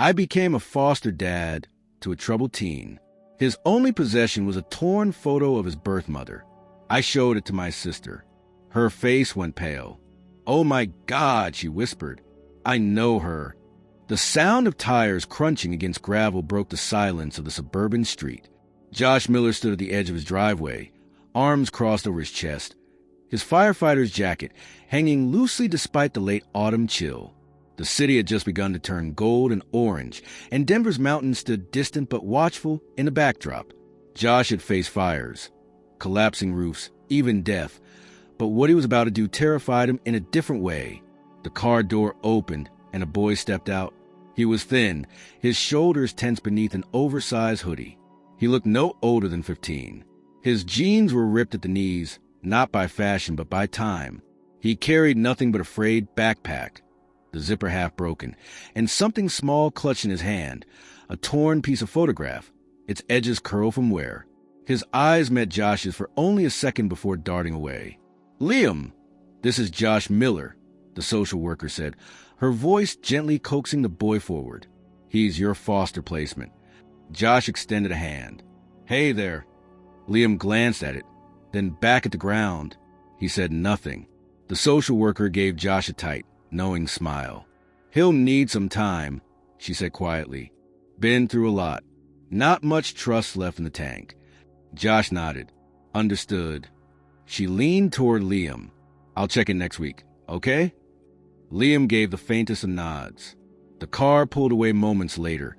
I became a foster dad to a troubled teen. His only possession was a torn photo of his birth mother. I showed it to my sister. Her face went pale. "Oh my God," she whispered. "I know her." The sound of tires crunching against gravel broke the silence of the suburban street. Josh Miller stood at the edge of his driveway, arms crossed over his chest, his firefighter's jacket hanging loosely despite the late autumn chill. The city had just begun to turn gold and orange, and Denver's mountains stood distant but watchful in the backdrop. Josh had faced fires, collapsing roofs, even death, but what he was about to do terrified him in a different way. The car door opened, and a boy stepped out. He was thin, his shoulders tense beneath an oversized hoodie. He looked no older than 15. His jeans were ripped at the knees, not by fashion but by time. He carried nothing but a frayed backpack, the zipper half broken, and something small clutched in his hand, a torn piece of photograph, its edges curled from wear. His eyes met Josh's for only a second before darting away. "Liam, this is Josh Miller," the social worker said, her voice gently coaxing the boy forward. "He's your foster placement." Josh extended a hand. "Hey there." Liam glanced at it, then back at the ground. He said nothing. The social worker gave Josh a tight, knowing smile. "He'll need some time," she said quietly. "Been through a lot. Not much trust left in the tank." Josh nodded. "Understood." She leaned toward Liam. "I'll check in next week, okay?" Liam gave the faintest of nods. The car pulled away moments later,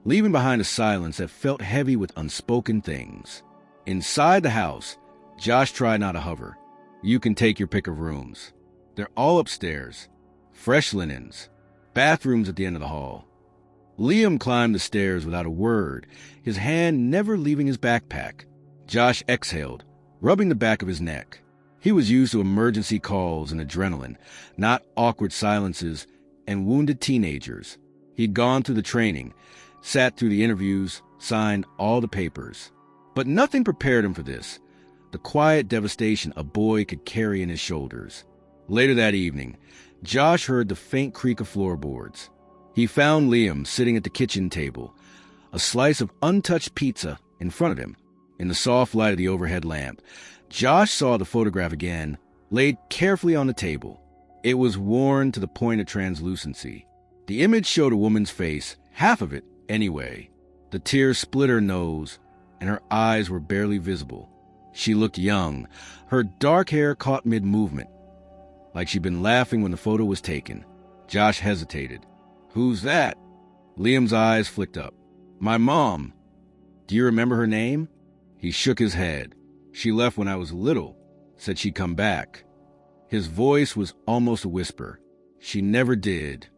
leaving behind a silence that felt heavy with unspoken things. Inside the house, Josh tried not to hover. "You can take your pick of rooms. They're all upstairs. Fresh linens. Bathrooms at the end of the hall." Liam climbed the stairs without a word, his hand never leaving his backpack. Josh exhaled, rubbing the back of his neck. He was used to emergency calls and adrenaline, not awkward silences and wounded teenagers. He'd gone through the training, sat through the interviews, signed all the papers. But nothing prepared him for this, the quiet devastation a boy could carry in his shoulders. Later that evening, Josh heard the faint creak of floorboards. He found Liam sitting at the kitchen table, a slice of untouched pizza in front of him. In the soft light of the overhead lamp, Josh saw the photograph again, laid carefully on the table. It was worn to the point of translucency. The image showed a woman's face, half of it anyway. The tears split her nose, and her eyes were barely visible. She looked young, her dark hair caught mid-movement, like she'd been laughing when the photo was taken. Josh hesitated. "Who's that?" Liam's eyes flicked up. "My mom." "Do you remember her name?" He shook his head. "She left when I was little. Said she'd come back." His voice was almost a whisper. "She never did."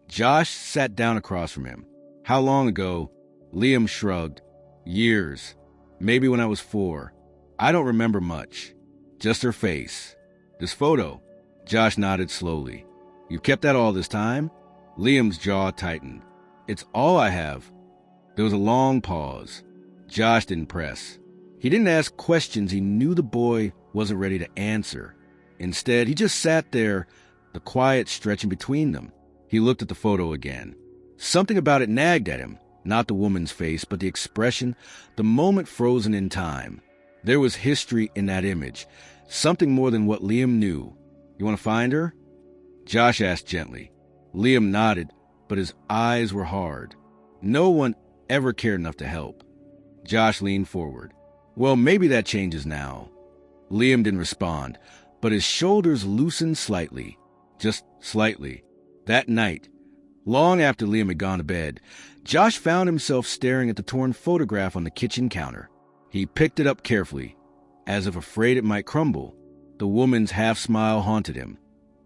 Josh sat down across from him. "How long ago?" Liam shrugged. "Years. Maybe when I was 4. I don't remember much. Just her face." "This photo?" Josh nodded slowly. "You've kept that all this time?" Liam's jaw tightened. "It's all I have." There was a long pause. Josh didn't press. He didn't ask questions he knew the boy wasn't ready to answer. Instead, he just sat there, the quiet stretching between them. He looked at the photo again. Something about it nagged at him, not the woman's face, but the expression, the moment frozen in time. There was history in that image, something more than what Liam knew. "You want to find her?" Josh asked gently. Liam nodded, but his eyes were hard. No one ever cared enough to help. Josh leaned forward. "Well, maybe that changes now." Liam didn't respond, but his shoulders loosened slightly. Just slightly. That night, long after Liam had gone to bed, Josh found himself staring at the torn photograph on the kitchen counter. He picked it up carefully, as if afraid it might crumble. The woman's half-smile haunted him,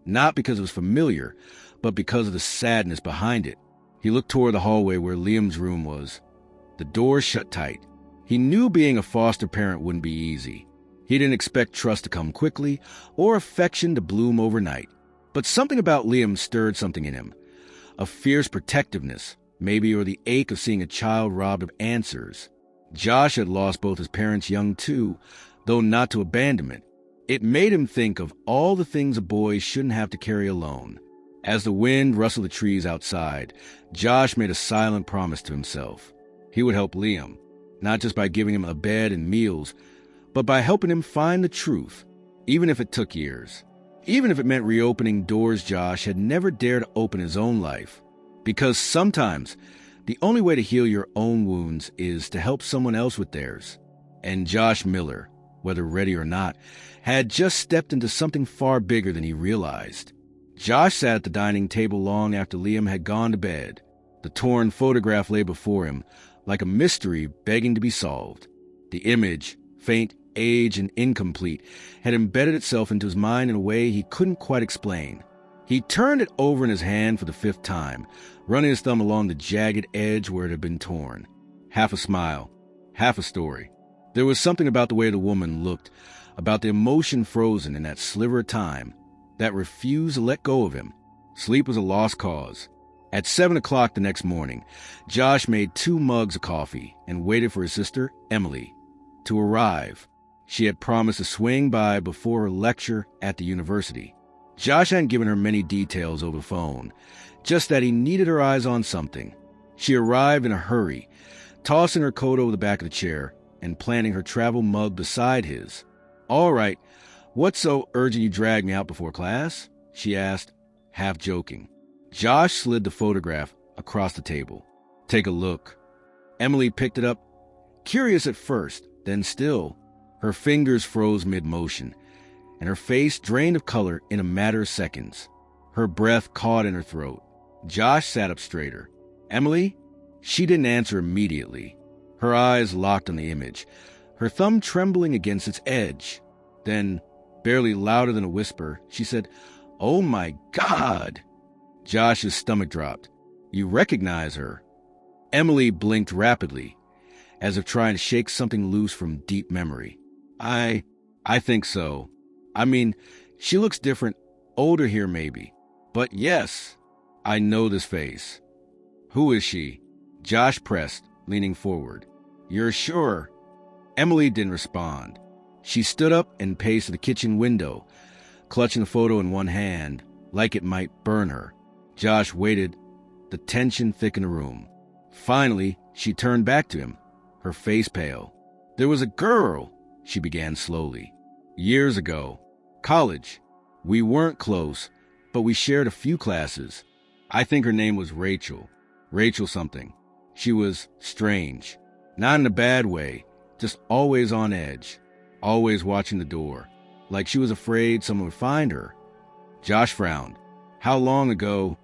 not because it was familiar, but because of the sadness behind it. He looked toward the hallway where Liam's room was. The door shut tight. He knew being a foster parent wouldn't be easy. He didn't expect trust to come quickly or affection to bloom overnight. But something about Liam stirred something in him. A fierce protectiveness, maybe, or the ache of seeing a child robbed of answers. Josh had lost both his parents young too, though not to abandonment. It made him think of all the things a boy shouldn't have to carry alone. As the wind rustled the trees outside, Josh made a silent promise to himself. He would help Liam, not just by giving him a bed and meals, but by helping him find the truth, even if it took years. Even if it meant reopening doors Josh had never dared to open in his own life. Because sometimes, the only way to heal your own wounds is to help someone else with theirs. And Josh Miller, whether ready or not, had just stepped into something far bigger than he realized. Josh sat at the dining table long after Liam had gone to bed. The torn photograph lay before him, like a mystery begging to be solved. The image, faint, aged, and incomplete, had embedded itself into his mind in a way he couldn't quite explain. He turned it over in his hand for the 5th time, running his thumb along the jagged edge where it had been torn. Half a smile, half a story. There was something about the way the woman looked, about the emotion frozen in that sliver of time, that refused to let go of him. Sleep was a lost cause. At 7 o'clock the next morning, Josh made 2 mugs of coffee and waited for his sister, Emily, to arrive. She had promised to swing by before her lecture at the university. Josh hadn't given her many details over the phone, just that he needed her eyes on something. She arrived in a hurry, tossing her coat over the back of the chair and planting her travel mug beside his. "All right, what's so urgent you dragged me out before class?" she asked, half joking. Josh slid the photograph across the table. "Take a look." Emily picked it up, curious at first, then still. Her fingers froze mid-motion, and her face drained of color in a matter of seconds. Her breath caught in her throat. Josh sat up straighter. "Emily?" She didn't answer immediately. Her eyes locked on the image, her thumb trembling against its edge. Then, barely louder than a whisper, she said, "Oh my God!" Josh's stomach dropped. "You recognize her?" Emily blinked rapidly, as if trying to shake something loose from deep memory. I think so. I mean, she looks different, older here maybe. But yes, I know this face." "Who is she?" Josh pressed, leaning forward. "You're sure?" Emily didn't respond. She stood up and paced to the kitchen window, clutching the photo in one hand, like it might burn her. Josh waited. The tension thick in the room. Finally, she turned back to him, her face pale. "There was a girl," she began slowly. "Years ago. College. We weren't close, but we shared a few classes. I think her name was Rachel. Rachel something. She was strange. Not in a bad way, just always on edge. Always watching the door, like she was afraid someone would find her." Josh frowned. "How long ago?"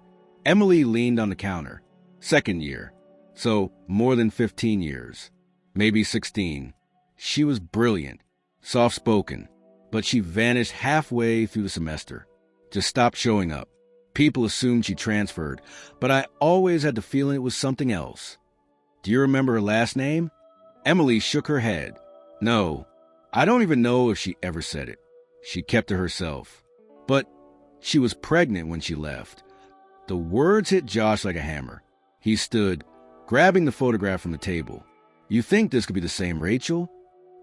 Emily leaned on the counter. "2nd year. So more than 15 years. Maybe 16. She was brilliant, soft-spoken, but she vanished halfway through the semester. Just stopped showing up. People assumed she transferred, but I always had the feeling it was something else." "Do you remember her last name?" Emily shook her head. "No, I don't even know if she ever said it. She kept to herself. But she was pregnant when she left." The words hit Josh like a hammer. He stood, grabbing the photograph from the table. "You think this could be the same Rachel?"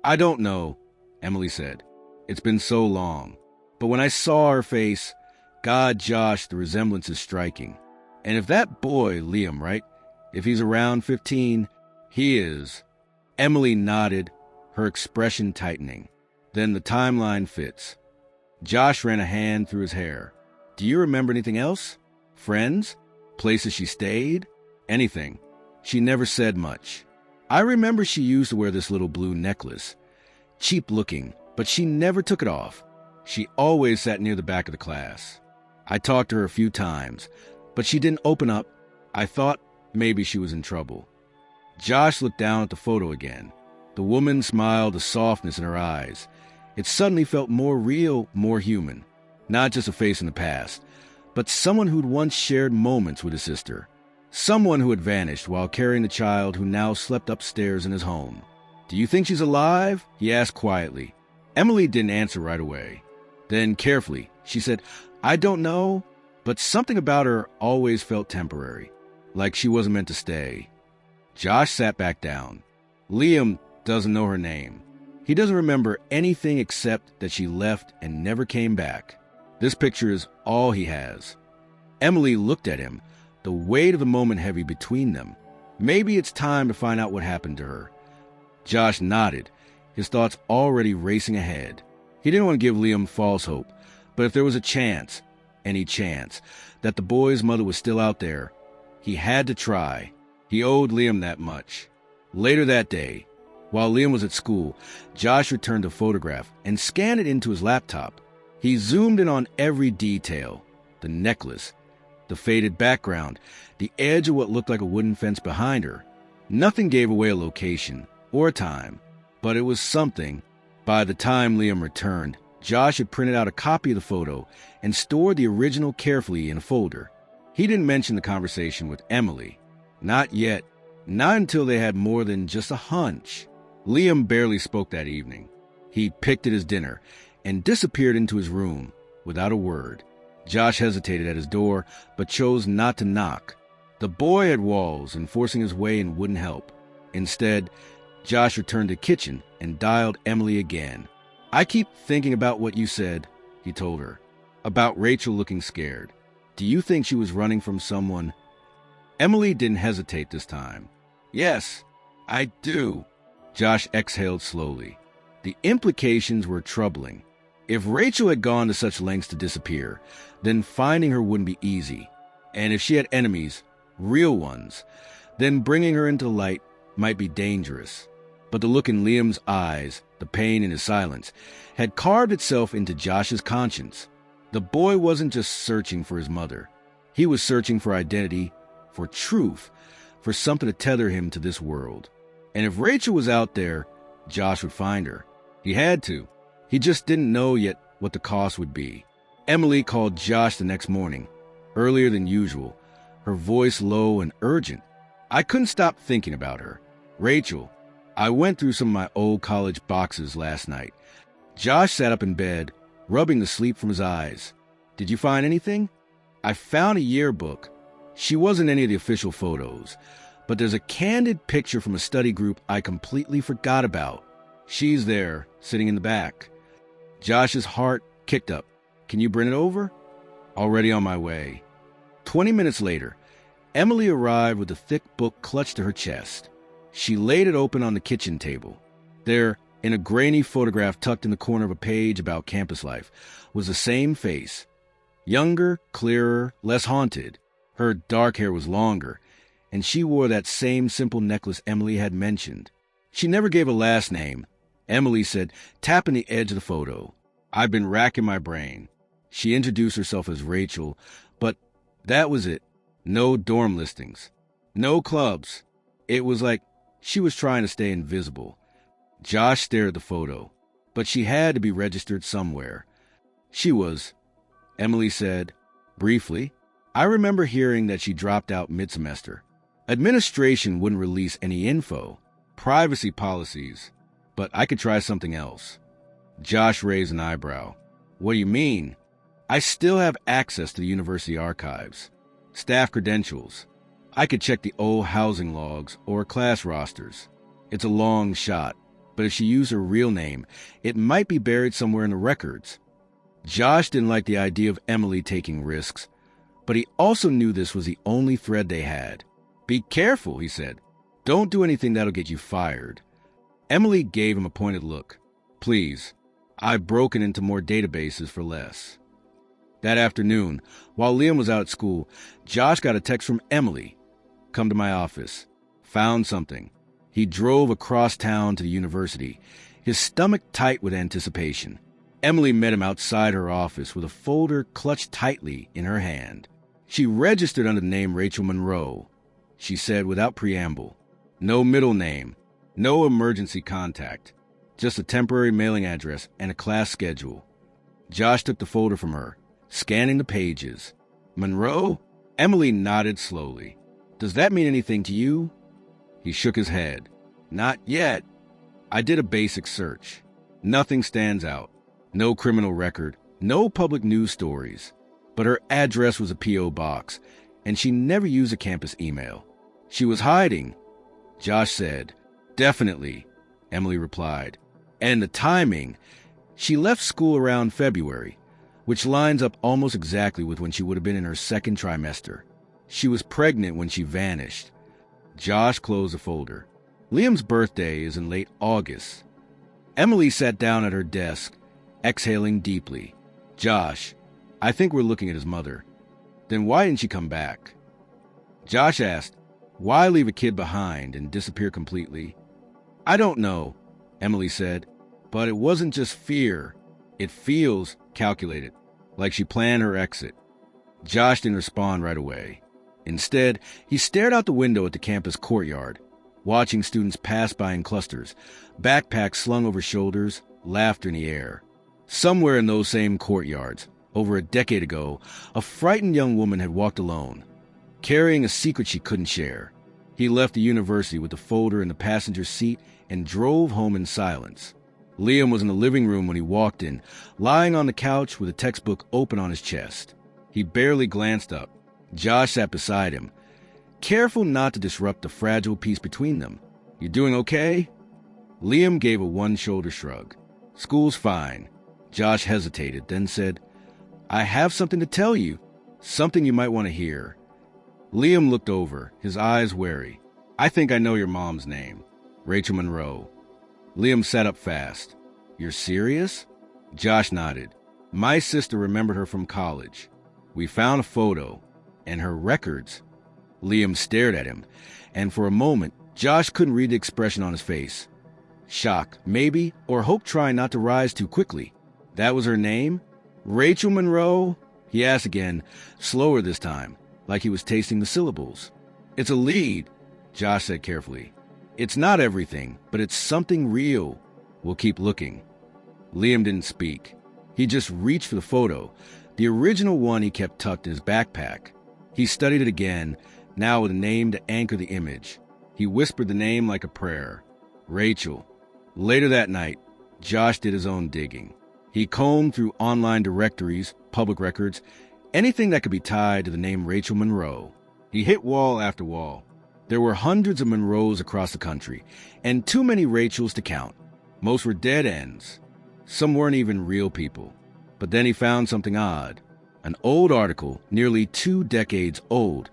"I don't know," Emily said. "It's been so long. But when I saw her face, God, Josh, the resemblance is striking. And if that boy, Liam, right? If he's around 15, he is." Emily nodded, her expression tightening. "Then the timeline fits." Josh ran a hand through his hair. "Do you remember anything else? Friends? Places she stayed? Anything?" She never said much. "I remember she used to wear this little blue necklace. Cheap looking, but she never took it off. She always sat near the back of the class. I talked to her a few times, but she didn't open up. I thought maybe she was in trouble." Josh looked down at the photo again. The woman smiled, a softness in her eyes. It suddenly felt more real, more human. Not just a face in the past, but someone who'd once shared moments with his sister. Someone who had vanished while carrying the child who now slept upstairs in his home. "Do you think she's alive?" he asked quietly. Emily didn't answer right away. Then, carefully, she said, "I don't know, but something about her always felt temporary, like she wasn't meant to stay." Josh sat back down. Liam doesn't know her name. He doesn't remember anything except that she left and never came back. This picture is all he has. Emily looked at him, the weight of the moment heavy between them. Maybe it's time to find out what happened to her. Josh nodded, his thoughts already racing ahead. He didn't want to give Liam false hope, but if there was a chance, any chance, that the boy's mother was still out there, he had to try. He owed Liam that much. Later that day, while Liam was at school, Josh returned a photograph and scanned it into his laptop. He zoomed in on every detail: the necklace, the faded background, the edge of what looked like a wooden fence behind her. Nothing gave away a location or a time, but it was something. By the time Liam returned, Josh had printed out a copy of the photo and stored the original carefully in a folder. He didn't mention the conversation with Emily. Not yet. Not until they had more than just a hunch. Liam barely spoke that evening. He picked at his dinner and disappeared into his room without a word. Josh hesitated at his door, but chose not to knock. The boy had walls, and forcing his way in wouldn't help. Instead, Josh returned to the kitchen and dialed Emily again. "I keep thinking about what you said," he told her, "about Rachel looking scared. Do you think she was running from someone?" Emily didn't hesitate this time. "Yes, I do." Josh exhaled slowly. The implications were troubling. If Rachel had gone to such lengths to disappear, then finding her wouldn't be easy. And if she had enemies, real ones, then bringing her into light might be dangerous. But the look in Liam's eyes, the pain in his silence, had carved itself into Josh's conscience. The boy wasn't just searching for his mother. He was searching for identity, for truth, for something to tether him to this world. And if Rachel was out there, Josh would find her. He had to. He just didn't know yet what the cost would be. Emily called Josh the next morning, earlier than usual, her voice low and urgent. I couldn't stop thinking about her. "Rachel, I went through some of my old college boxes last night." Josh sat up in bed, rubbing the sleep from his eyes. "Did you find anything?" "I found a yearbook. She wasn't any of the official photos, but there's a candid picture from a study group I completely forgot about. She's there, sitting in the back." Josh's heart kicked up. "Can you bring it over?" "Already on my way." 20 minutes later, Emily arrived with a thick book clutched to her chest. She laid it open on the kitchen table. There, in a grainy photograph tucked in the corner of a page about campus life, was the same face. Younger, clearer, less haunted. Her dark hair was longer, and she wore that same simple necklace Emily had mentioned. She never gave a last name. Emily said, tapping the edge of the photo. "I've been racking my brain." She introduced herself as Rachel, but that was it. No dorm listings. No clubs. It was like she was trying to stay invisible. Josh stared at the photo, but she had to be registered somewhere. She was. Emily said, briefly, "I remember hearing that she dropped out mid-semester. Administration wouldn't release any info. Privacy policies. But I could try something else." Josh raised an eyebrow. "What do you mean?" "I still have access to the university archives. Staff credentials. I could check the old housing logs or class rosters. It's a long shot, but if she used her real name, it might be buried somewhere in the records." Josh didn't like the idea of Emily taking risks, but he also knew this was the only thread they had. "Be careful," he said. "Don't do anything that'll get you fired." Emily gave him a pointed look. "Please, I've broken into more databases for less." That afternoon, while Liam was out at school, Josh got a text from Emily. "Come to my office. Found something." He drove across town to the university, his stomach tight with anticipation. Emily met him outside her office with a folder clutched tightly in her hand. She registered under the name Rachel Monroe. She said without preamble. No middle name, no emergency contact, just a temporary mailing address and a class schedule. Josh took the folder from her, scanning the pages. "Monroe?" Emily nodded slowly. "Does that mean anything to you?" He shook his head. "Not yet. I did a basic search. Nothing stands out. No criminal record, no public news stories. But her address was a P.O. box, and she never used a campus email. She was hiding," Josh said. "Definitely," Emily replied. "And the timing. She left school around February. which lines up almost exactly with when she would have been in her second trimester. She was pregnant when she vanished. Josh closed the folder. Liam's birthday is in late August. Emily sat down at her desk, exhaling deeply. Josh, I think we're looking at his mother. Then why didn't she come back? Josh asked, why leave a kid behind and disappear completely? I don't know, Emily said, but it wasn't just fear. It feels calculated, like she planned her exit. Josh didn't respond right away. Instead, he stared out the window at the campus courtyard, watching students pass by in clusters, backpacks slung over shoulders, laughter in the air. Somewhere in those same courtyards, over a decade ago, a frightened young woman had walked alone, carrying a secret she couldn't share. He left the university with the folder in the passenger seat and drove home in silence. Liam was in the living room when he walked in, lying on the couch with a textbook open on his chest. He barely glanced up. Josh sat beside him, careful not to disrupt the fragile peace between them. You doing okay? Liam gave a one-shoulder shrug. School's fine. Josh hesitated, then said, I have something to tell you, something you might want to hear. Liam looked over, his eyes wary. I think I know your mom's name. Rachel Monroe. Liam sat up fast. You're serious? Josh nodded. My sister remembered her from college. We found a photo, and her records. Liam stared at him, and for a moment, Josh couldn't read the expression on his face. Shock, maybe, or hope trying not to rise too quickly. That was her name? Rachel Monroe? He asked again, slower this time, like he was tasting the syllables. It's a lead, Josh said carefully. It's not everything, but it's something real. We'll keep looking. Liam didn't speak. He just reached for the photo, the original one he kept tucked in his backpack. He studied it again, now with a name to anchor the image. He whispered the name like a prayer. Rachel. Later that night, Josh did his own digging. He combed through online directories, public records, anything that could be tied to the name Rachel Monroe. He hit wall after wall. There were hundreds of Monroes across the country, and too many Rachels to count. Most were dead ends. Some weren't even real people. But then he found something odd. An old article, nearly 2 decades old,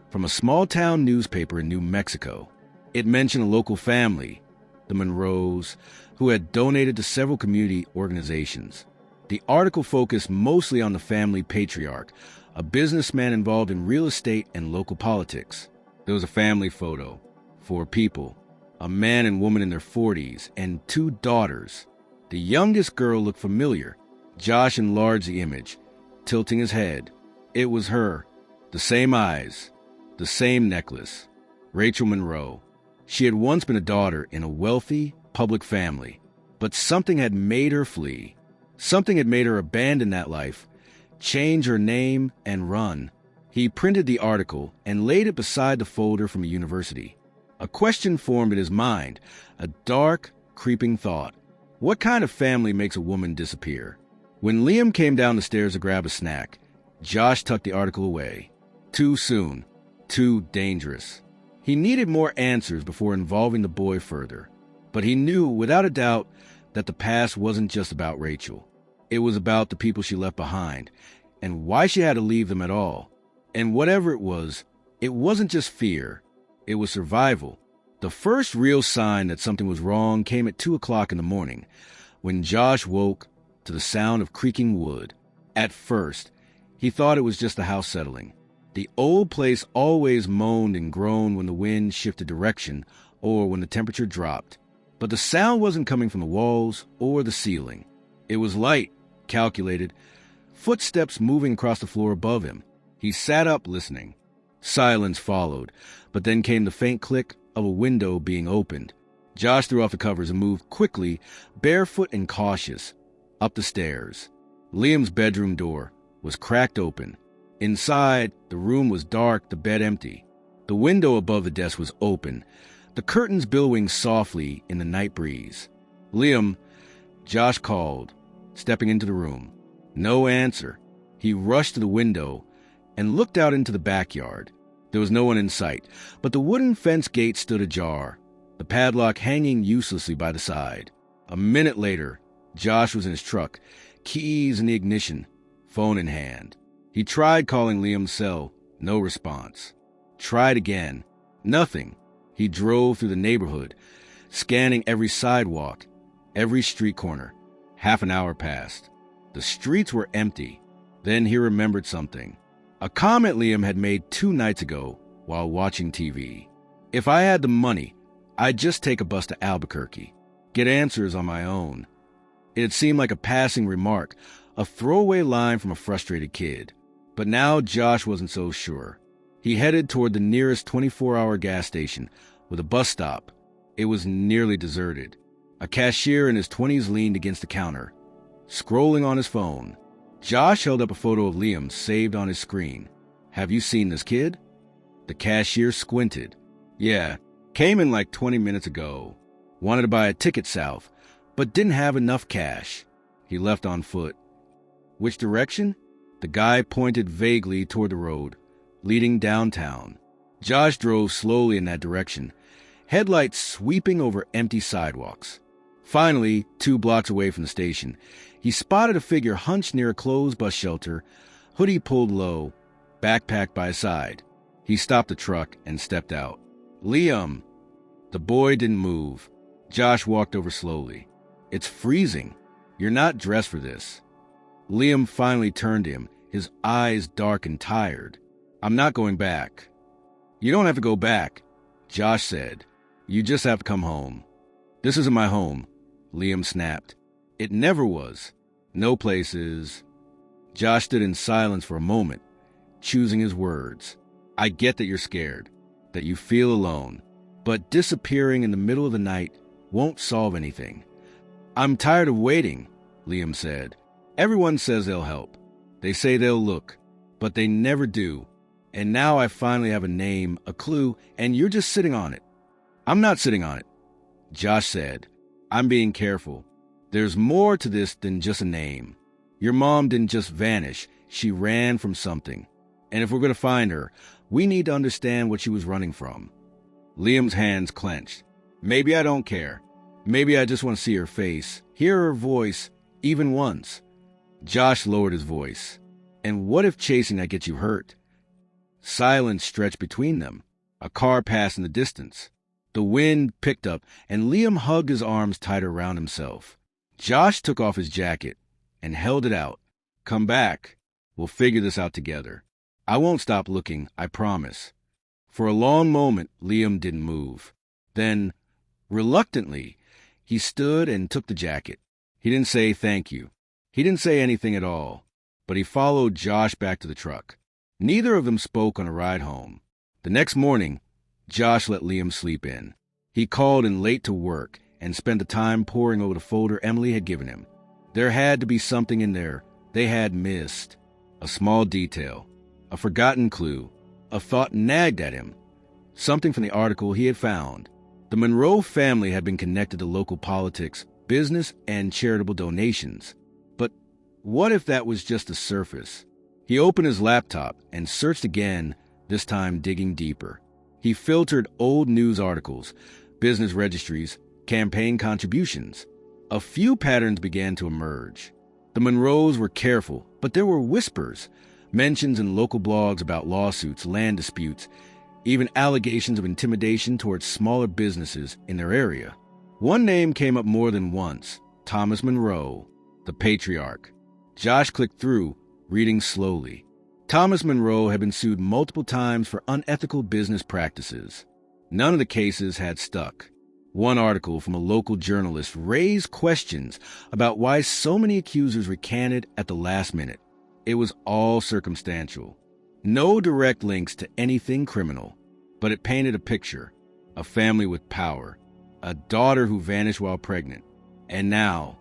from a small-town newspaper in New Mexico. It mentioned a local family, the Monroes, who had donated to several community organizations. The article focused mostly on the family patriarch, a businessman involved in real estate and local politics. There was a family photo, 4 people, a man and woman in their 40s, and 2 daughters. The youngest girl looked familiar. Josh enlarged the image, tilting his head. It was her. The same eyes, the same necklace. Rachel Monroe. She had once been a daughter in a wealthy, public family, but something had made her flee. Something had made her abandon that life, change her name, and run. He printed the article and laid it beside the folder from a university. A question formed in his mind, a dark, creeping thought. What kind of family makes a woman disappear? When Liam came down the stairs to grab a snack, Josh tucked the article away. Too soon. Too dangerous. He needed more answers before involving the boy further. But he knew, without a doubt, that the past wasn't just about Rachel. It was about the people she left behind, and why she had to leave them at all. And whatever it wasn't just fear. It was survival. The first real sign that something was wrong came at 2 o'clock in the morning, when Josh woke to the sound of creaking wood. At first, he thought it was just the house settling. The old place always moaned and groaned when the wind shifted direction or when the temperature dropped. But the sound wasn't coming from the walls or the ceiling. It was light, calculated, footsteps moving across the floor above him. He sat up listening. Silence followed, but then came the faint click of a window being opened. Josh threw off the covers and moved quickly, barefoot and cautious, up the stairs. Liam's bedroom door was cracked open. Inside, the room was dark, the bed empty. The window above the desk was open, the curtains billowing softly in the night breeze. Liam, Josh called, stepping into the room. No answer. He rushed to the window and looked out into the backyard. There was no one in sight, but the wooden fence gate stood ajar, the padlock hanging uselessly by the side. A minute later, Josh was in his truck, keys in the ignition, phone in hand. He tried calling Liam's cell, no response. Tried again, nothing. He drove through the neighborhood, scanning every sidewalk, every street corner. Half an hour passed. The streets were empty. Then he remembered something. A comment Liam had made 2 nights ago while watching TV. If I had the money, I'd just take a bus to Albuquerque, get answers on my own. It had seemed like a passing remark, a throwaway line from a frustrated kid. But now Josh wasn't so sure. He headed toward the nearest 24-hour gas station with a bus stop. It was nearly deserted. A cashier in his 20s leaned against the counter, scrolling on his phone. Josh held up a photo of Liam saved on his screen. "Have you seen this kid?" The cashier squinted. "Yeah, came in like 20 minutes ago. Wanted to buy a ticket south, but didn't have enough cash." He left on foot. "Which direction?" The guy pointed vaguely toward the road, leading downtown. Josh drove slowly in that direction, headlights sweeping over empty sidewalks. Finally, 2 blocks away from the station, he spotted a figure hunched near a closed bus shelter, hoodie pulled low, backpack by his side. He stopped the truck and stepped out. "Liam!" The boy didn't move. Josh walked over slowly. "It's freezing. You're not dressed for this." Liam finally turned to him, his eyes dark and tired. "I'm not going back." "You don't have to go back," Josh said. "You just have to come home." "This isn't my home," Liam snapped. "It never was. No places." Josh stood in silence for a moment, choosing his words. "I get that you're scared, that you feel alone, but disappearing in the middle of the night won't solve anything." "I'm tired of waiting," Liam said. "Everyone says they'll help. They say they'll look, but they never do. And now I finally have a name, a clue, and you're just sitting on it." "I'm not sitting on it," Josh said. "I'm being careful. There's more to this than just a name. Your mom didn't just vanish. She ran from something. And if we're going to find her, we need to understand what she was running from." Liam's hands clenched. "Maybe I don't care. Maybe I just want to see her face, hear her voice, even once." Josh lowered his voice. "And what if chasing that gets you hurt?" Silence stretched between them. A car passed in the distance. The wind picked up, and Liam hugged his arms tighter around himself. Josh took off his jacket and held it out. "Come back. We'll figure this out together. I won't stop looking, I promise." For a long moment, Liam didn't move. Then, reluctantly, he stood and took the jacket. He didn't say thank you. He didn't say anything at all, but he followed Josh back to the truck. Neither of them spoke on a ride home. The next morning, Josh let Liam sleep in. He called in late to work and spent the time poring over the folder Emily had given him. There had to be something in there they had missed. A small detail, a forgotten clue, a thought nagged at him. Something from the article he had found. The Monroe family had been connected to local politics, business, and charitable donations. But what if that was just the surface? He opened his laptop and searched again, this time digging deeper. He filtered old news articles, business registries, campaign contributions. A few patterns began to emerge. The Monroes were careful, but there were whispers, mentions in local blogs about lawsuits, land disputes, even allegations of intimidation towards smaller businesses in their area. One name came up more than once: Thomas Monroe, the patriarch. Josh clicked through, reading slowly. Thomas Monroe had been sued multiple times for unethical business practices. None of the cases had stuck. One article from a local journalist raised questions about why so many accusers recanted at the last minute. It was all circumstantial. No direct links to anything criminal, but it painted a picture: a family with power, a daughter who vanished while pregnant, and now,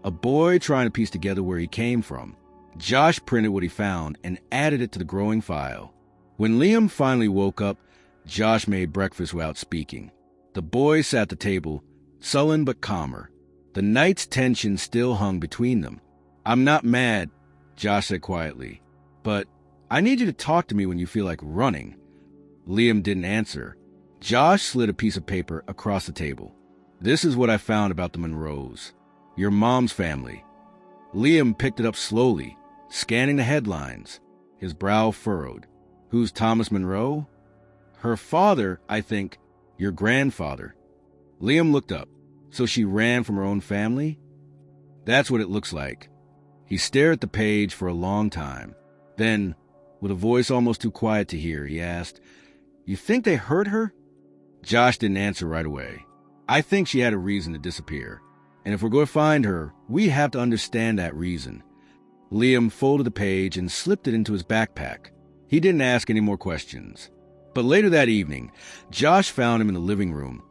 a boy trying to piece together where he came from. Josh printed what he found and added it to the growing file. When Liam finally woke up, Josh made breakfast without speaking. The boy sat at the table, sullen but calmer. The night's tension still hung between them. "I'm not mad," Josh said quietly, "but I need you to talk to me when you feel like running." Liam didn't answer. Josh slid a piece of paper across the table. "This is what I found about the Monroes. Your mom's family." Liam picked it up slowly, scanning the headlines, his brow furrowed. Who's Thomas Monroe? Her father, I think. Your grandfather. Liam looked up. So she ran from her own family? That's what it looks like. He stared at the page for a long time. Then, with a voice almost too quiet to hear, he asked, "You think they hurt her?" Josh didn't answer right away. "I think she had a reason to disappear. And if we're going to find her, we have to understand that reason." Liam folded the page and slipped it into his backpack. He didn't ask any more questions. But later that evening, Josh found him in the living room,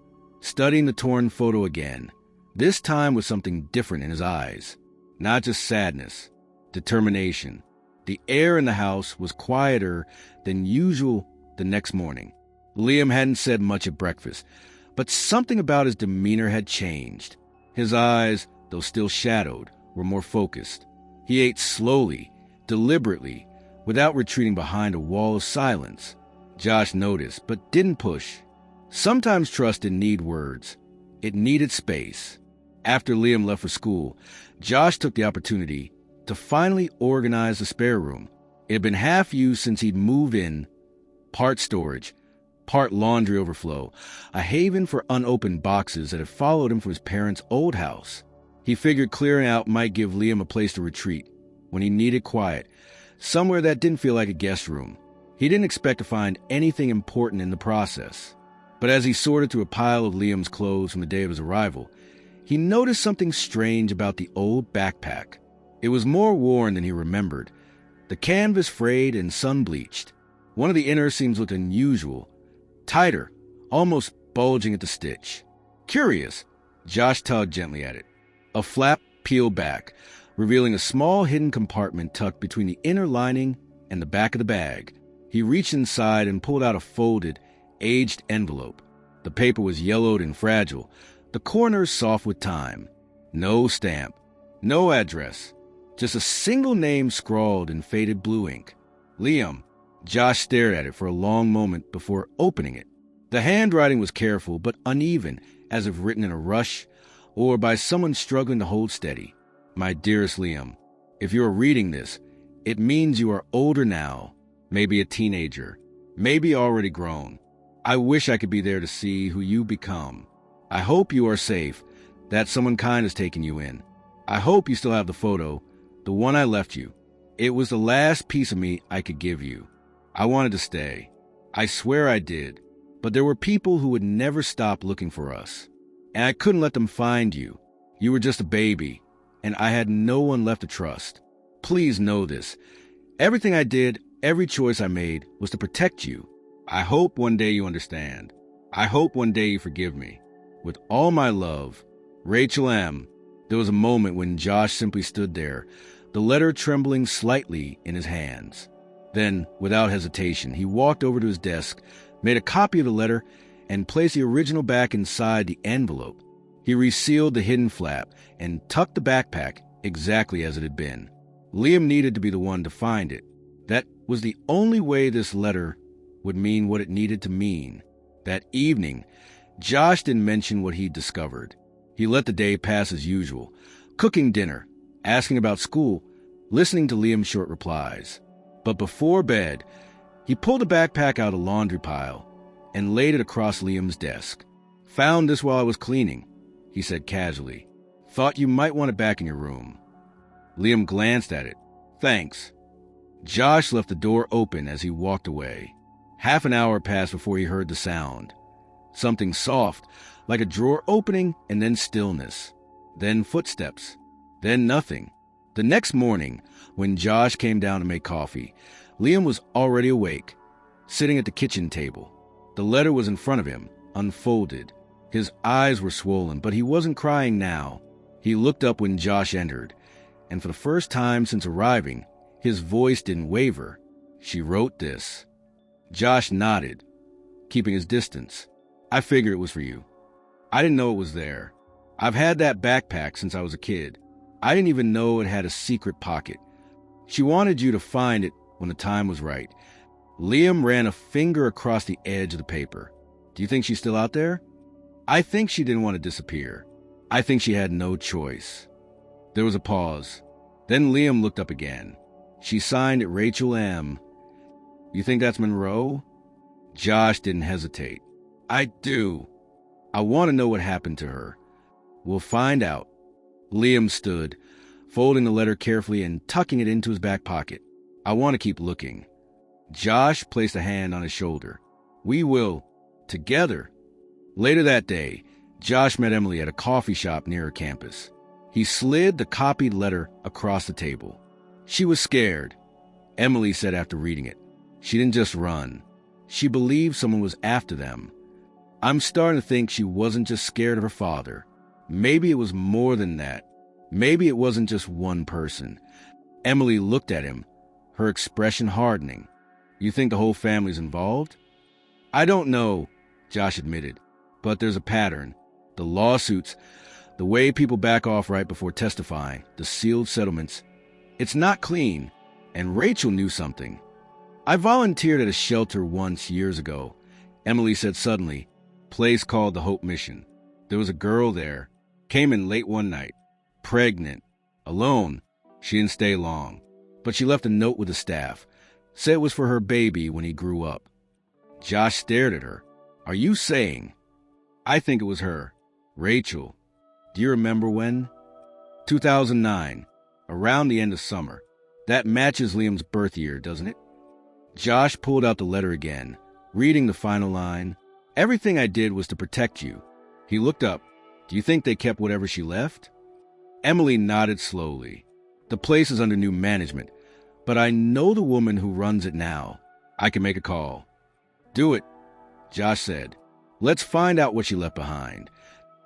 studying the torn photo again, this time with something different in his eyes. Not just sadness, determination. The air in the house was quieter than usual the next morning. Liam hadn't said much at breakfast, but something about his demeanor had changed. His eyes, though still shadowed, were more focused. He ate slowly, deliberately, without retreating behind a wall of silence. Josh noticed, but didn't push. Sometimes trust didn't need words. It needed space. After Liam left for school, Josh took the opportunity to finally organize the spare room. It had been half used since he'd moved in, part storage, part laundry overflow, a haven for unopened boxes that had followed him from his parents' old house. He figured clearing out might give Liam a place to retreat when he needed quiet, somewhere that didn't feel like a guest room. He didn't expect to find anything important in the process. But as he sorted through a pile of Liam's clothes from the day of his arrival, he noticed something strange about the old backpack. It was more worn than he remembered, the canvas frayed and sun-bleached. One of the inner seams looked unusual, tighter, almost bulging at the stitch. Curious, Josh tugged gently at it. A flap peeled back, revealing a small hidden compartment tucked between the inner lining and the back of the bag. He reached inside and pulled out a folded, aged envelope. The paper was yellowed and fragile, the corners soft with time. No stamp, no address, just a single name scrawled in faded blue ink. Liam. Josh stared at it for a long moment before opening it. The handwriting was careful but uneven, as if written in a rush or by someone struggling to hold steady. My dearest Liam, if you are reading this, it means you are older now, maybe a teenager, maybe already grown. I wish I could be there to see who you become. I hope you are safe, that someone kind has taken you in. I hope you still have the photo, the one I left you. It was the last piece of me I could give you. I wanted to stay. I swear I did. But there were people who would never stop looking for us. And I couldn't let them find you. You were just a baby, and I had no one left to trust. Please know this. Everything I did, every choice I made, was to protect you. I hope one day you understand. I hope one day you forgive me. With all my love, Rachel M. There was a moment when Josh simply stood there, the letter trembling slightly in his hands. Then, without hesitation, he walked over to his desk, made a copy of the letter, and placed the original back inside the envelope. He resealed the hidden flap and tucked the backpack exactly as it had been. Liam needed to be the one to find it. That was the only way this letter would mean what it needed to mean. That evening, Josh didn't mention what he'd discovered. He let the day pass as usual, cooking dinner, asking about school, listening to Liam's short replies. But before bed, he pulled the backpack out of the laundry pile and laid it across Liam's desk. "Found this while I was cleaning," he said casually. "Thought you might want it back in your room." Liam glanced at it. "Thanks." Josh left the door open as he walked away. Half an hour passed before he heard the sound. Something soft, like a drawer opening, and then stillness. Then footsteps. Then nothing. The next morning, when Josh came down to make coffee, Liam was already awake, sitting at the kitchen table. The letter was in front of him, unfolded. His eyes were swollen, but he wasn't crying now. He looked up when Josh entered, and for the first time since arriving, his voice didn't waver. "She wrote this." Josh nodded, keeping his distance. "I figured it was for you. I didn't know it was there. I've had that backpack since I was a kid. I didn't even know it had a secret pocket. She wanted you to find it when the time was right." Liam ran a finger across the edge of the paper. "Do you think she's still out there?" "I think she didn't want to disappear. I think she had no choice." There was a pause. Then Liam looked up again. She signed it Rachel M. You think that's Monroe? Josh didn't hesitate. I do. I want to know what happened to her. We'll find out. Liam stood, folding the letter carefully and tucking it into his back pocket. I want to keep looking. Josh placed a hand on his shoulder. We will. Together. Later that day, Josh met Emily at a coffee shop near her campus. He slid the copied letter across the table. She was scared, Emily said after reading it. She didn't just run. She believed someone was after them. I'm starting to think she wasn't just scared of her father. Maybe it was more than that. Maybe it wasn't just one person. Emily looked at him, her expression hardening. You think the whole family's involved? I don't know, Josh admitted, but there's a pattern. The lawsuits, the way people back off right before testifying, the sealed settlements. It's not clean, and Rachel knew something. I volunteered at a shelter once years ago, Emily said suddenly, place called the Hope Mission. There was a girl there, came in late one night, pregnant, alone. She didn't stay long, but she left a note with the staff, said it was for her baby when he grew up. Josh stared at her. Are you saying? I think it was her. Rachel. Do you remember when? 2009, around the end of summer. That matches Liam's birth year, doesn't it? Josh pulled out the letter again, reading the final line. Everything I did was to protect you. He looked up. Do you think they kept whatever she left? Emily nodded slowly. The place is under new management, but I know the woman who runs it now. I can make a call. Do it, Josh said. Let's find out what she left behind.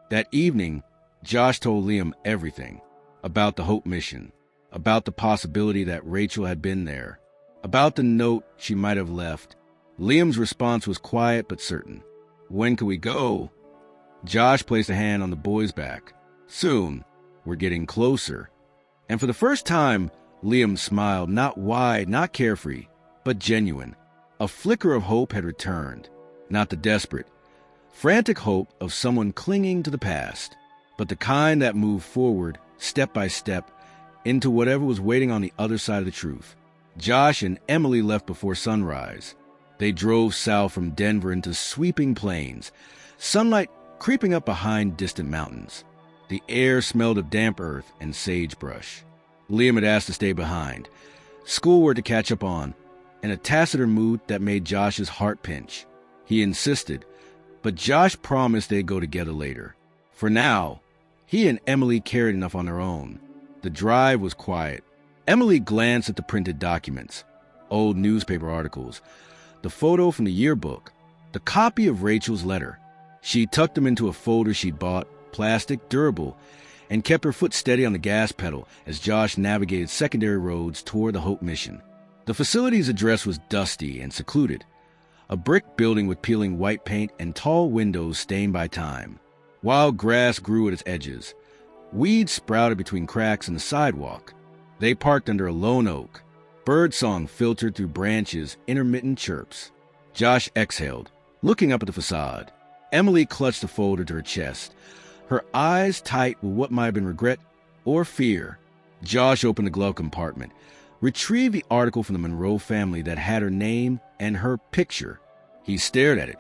That evening, Josh told Liam everything. About the Hope Mission, about the possibility that Rachel had been there, about the note she might have left. Liam's response was quiet but certain. When can we go? Josh placed a hand on the boy's back. Soon. We're getting closer. And for the first time, Liam smiled, not wide, not carefree, but genuine. A flicker of hope had returned, not the desperate, frantic hope of someone clinging to the past, but the kind that moved forward, step by step, into whatever was waiting on the other side of the truth. Josh and Emily left before sunrise. They drove south from Denver into sweeping plains, sunlight creeping up behind distant mountains. The air smelled of damp earth and sagebrush. Liam had asked to stay behind, schoolwork to catch up on, in a taciturn mood that made Josh's heart pinch. He insisted, but Josh promised they'd go together later. For now, he and Emily carried enough on their own. The drive was quiet. Emily glanced at the printed documents, old newspaper articles, the photo from the yearbook, the copy of Rachel's letter. She tucked them into a folder she'd bought, plastic, durable, and kept her foot steady on the gas pedal as Josh navigated secondary roads toward the Hope Mission. The facility's address was dusty and secluded, a brick building with peeling white paint and tall windows stained by time. Wild grass grew at its edges. Weeds sprouted between cracks in the sidewalk. They parked under a lone oak. Birdsong filtered through branches, intermittent chirps. Josh exhaled, looking up at the facade. Emily clutched the folder to her chest, her eyes tight with what might have been regret or fear. Josh opened the glove compartment, retrieved the article from the Monroe family that had her name and her picture. He stared at it.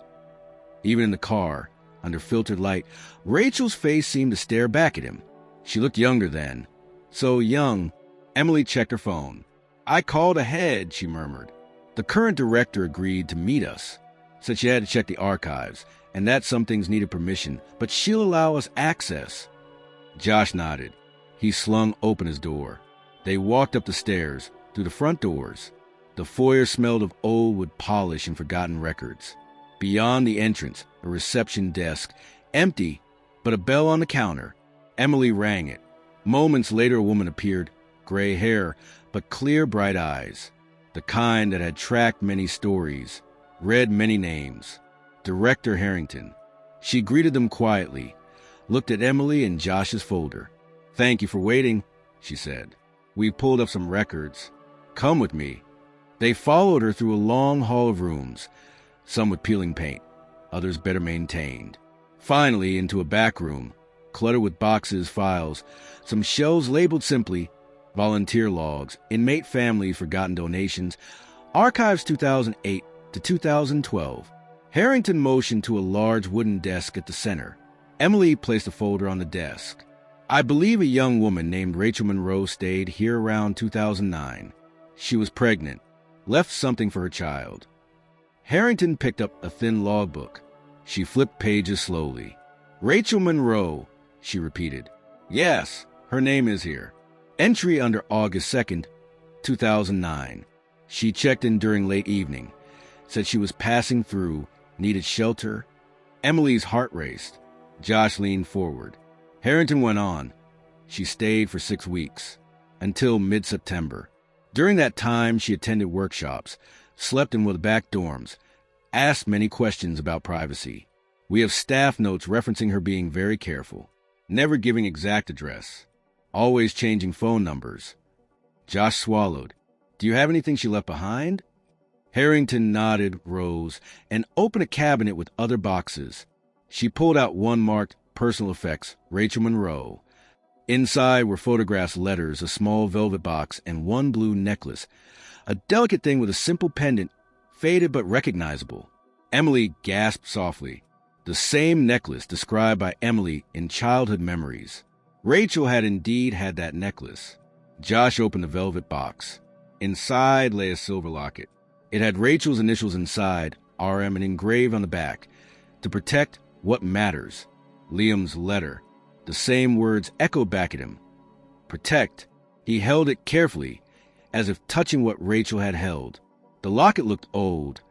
Even in the car, under filtered light, Rachel's face seemed to stare back at him. She looked younger then. So young, Emily checked her phone. I called ahead, she murmured. The current director agreed to meet us. Said she had to check the archives, and that some things needed permission, but she'll allow us access. Josh nodded. He slung open his door. They walked up the stairs, through the front doors. The foyer smelled of old wood polish and forgotten records. Beyond the entrance, a reception desk, empty, but a bell on the counter. Emily rang it. Moments later, a woman appeared, gray hair, but clear, bright eyes. The kind that had tracked many stories, read many names. Director Harrington. She greeted them quietly, looked at Emily and Josh's folder. Thank you for waiting, she said. We pulled up some records. Come with me. They followed her through a long hall of rooms, some with peeling paint, others better maintained. Finally, into a back room, cluttered with boxes, files, some shelves labeled simply, volunteer logs, inmate families, forgotten donations, archives 2008 to 2012. Harrington motioned to a large wooden desk at the center. Emily placed a folder on the desk. I believe a young woman named Rachel Monroe stayed here around 2009. She was pregnant, left something for her child. Harrington picked up a thin logbook. She flipped pages slowly. Rachel Monroe, she repeated. Yes, her name is here. Entry under August 2nd, 2009. She checked in during late evening, said she was passing through, needed shelter. Emily's heart raced. Josh leaned forward. Harrington went on. She stayed for 6 weeks, until mid-September. During that time, she attended workshops, slept in one of the back dorms, asked many questions about privacy. We have staff notes referencing her being very careful, never giving exact address, always changing phone numbers. Josh swallowed. Do you have anything she left behind? Harrington nodded, rose, and opened a cabinet with other boxes. She pulled out one marked Personal Effects, Rachel Monroe. Inside were photographs, letters, a small velvet box, and one blue necklace. A delicate thing with a simple pendant, faded but recognizable. Emily gasped softly. The same necklace described by Emily in childhood memories. Rachel had indeed had that necklace. Josh opened the velvet box. Inside lay a silver locket. It had Rachel's initials inside, RM, and engraved on the back, to protect what matters. Liam's letter. The same words echoed back at him. Protect. He held it carefully, as if touching what Rachel had held. The locket looked old,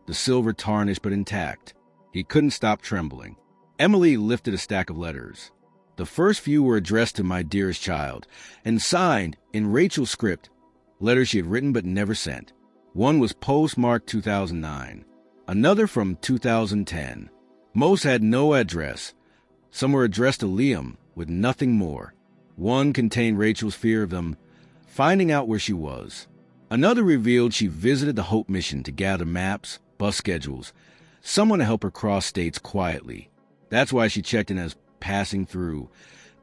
the silver tarnished but intact. He couldn't stop trembling. Emily lifted a stack of letters. The first few were addressed to my dearest child, and signed, in Rachel's script, letters she had written but never sent. One was postmarked 2009, another from 2010. Most had no address. Some were addressed to Liam, with nothing more. One contained Rachel's fear of them finding out where she was. Another revealed she visited the Hope Mission to gather maps, bus schedules, someone to help her cross states quietly. That's why she checked in as passing through,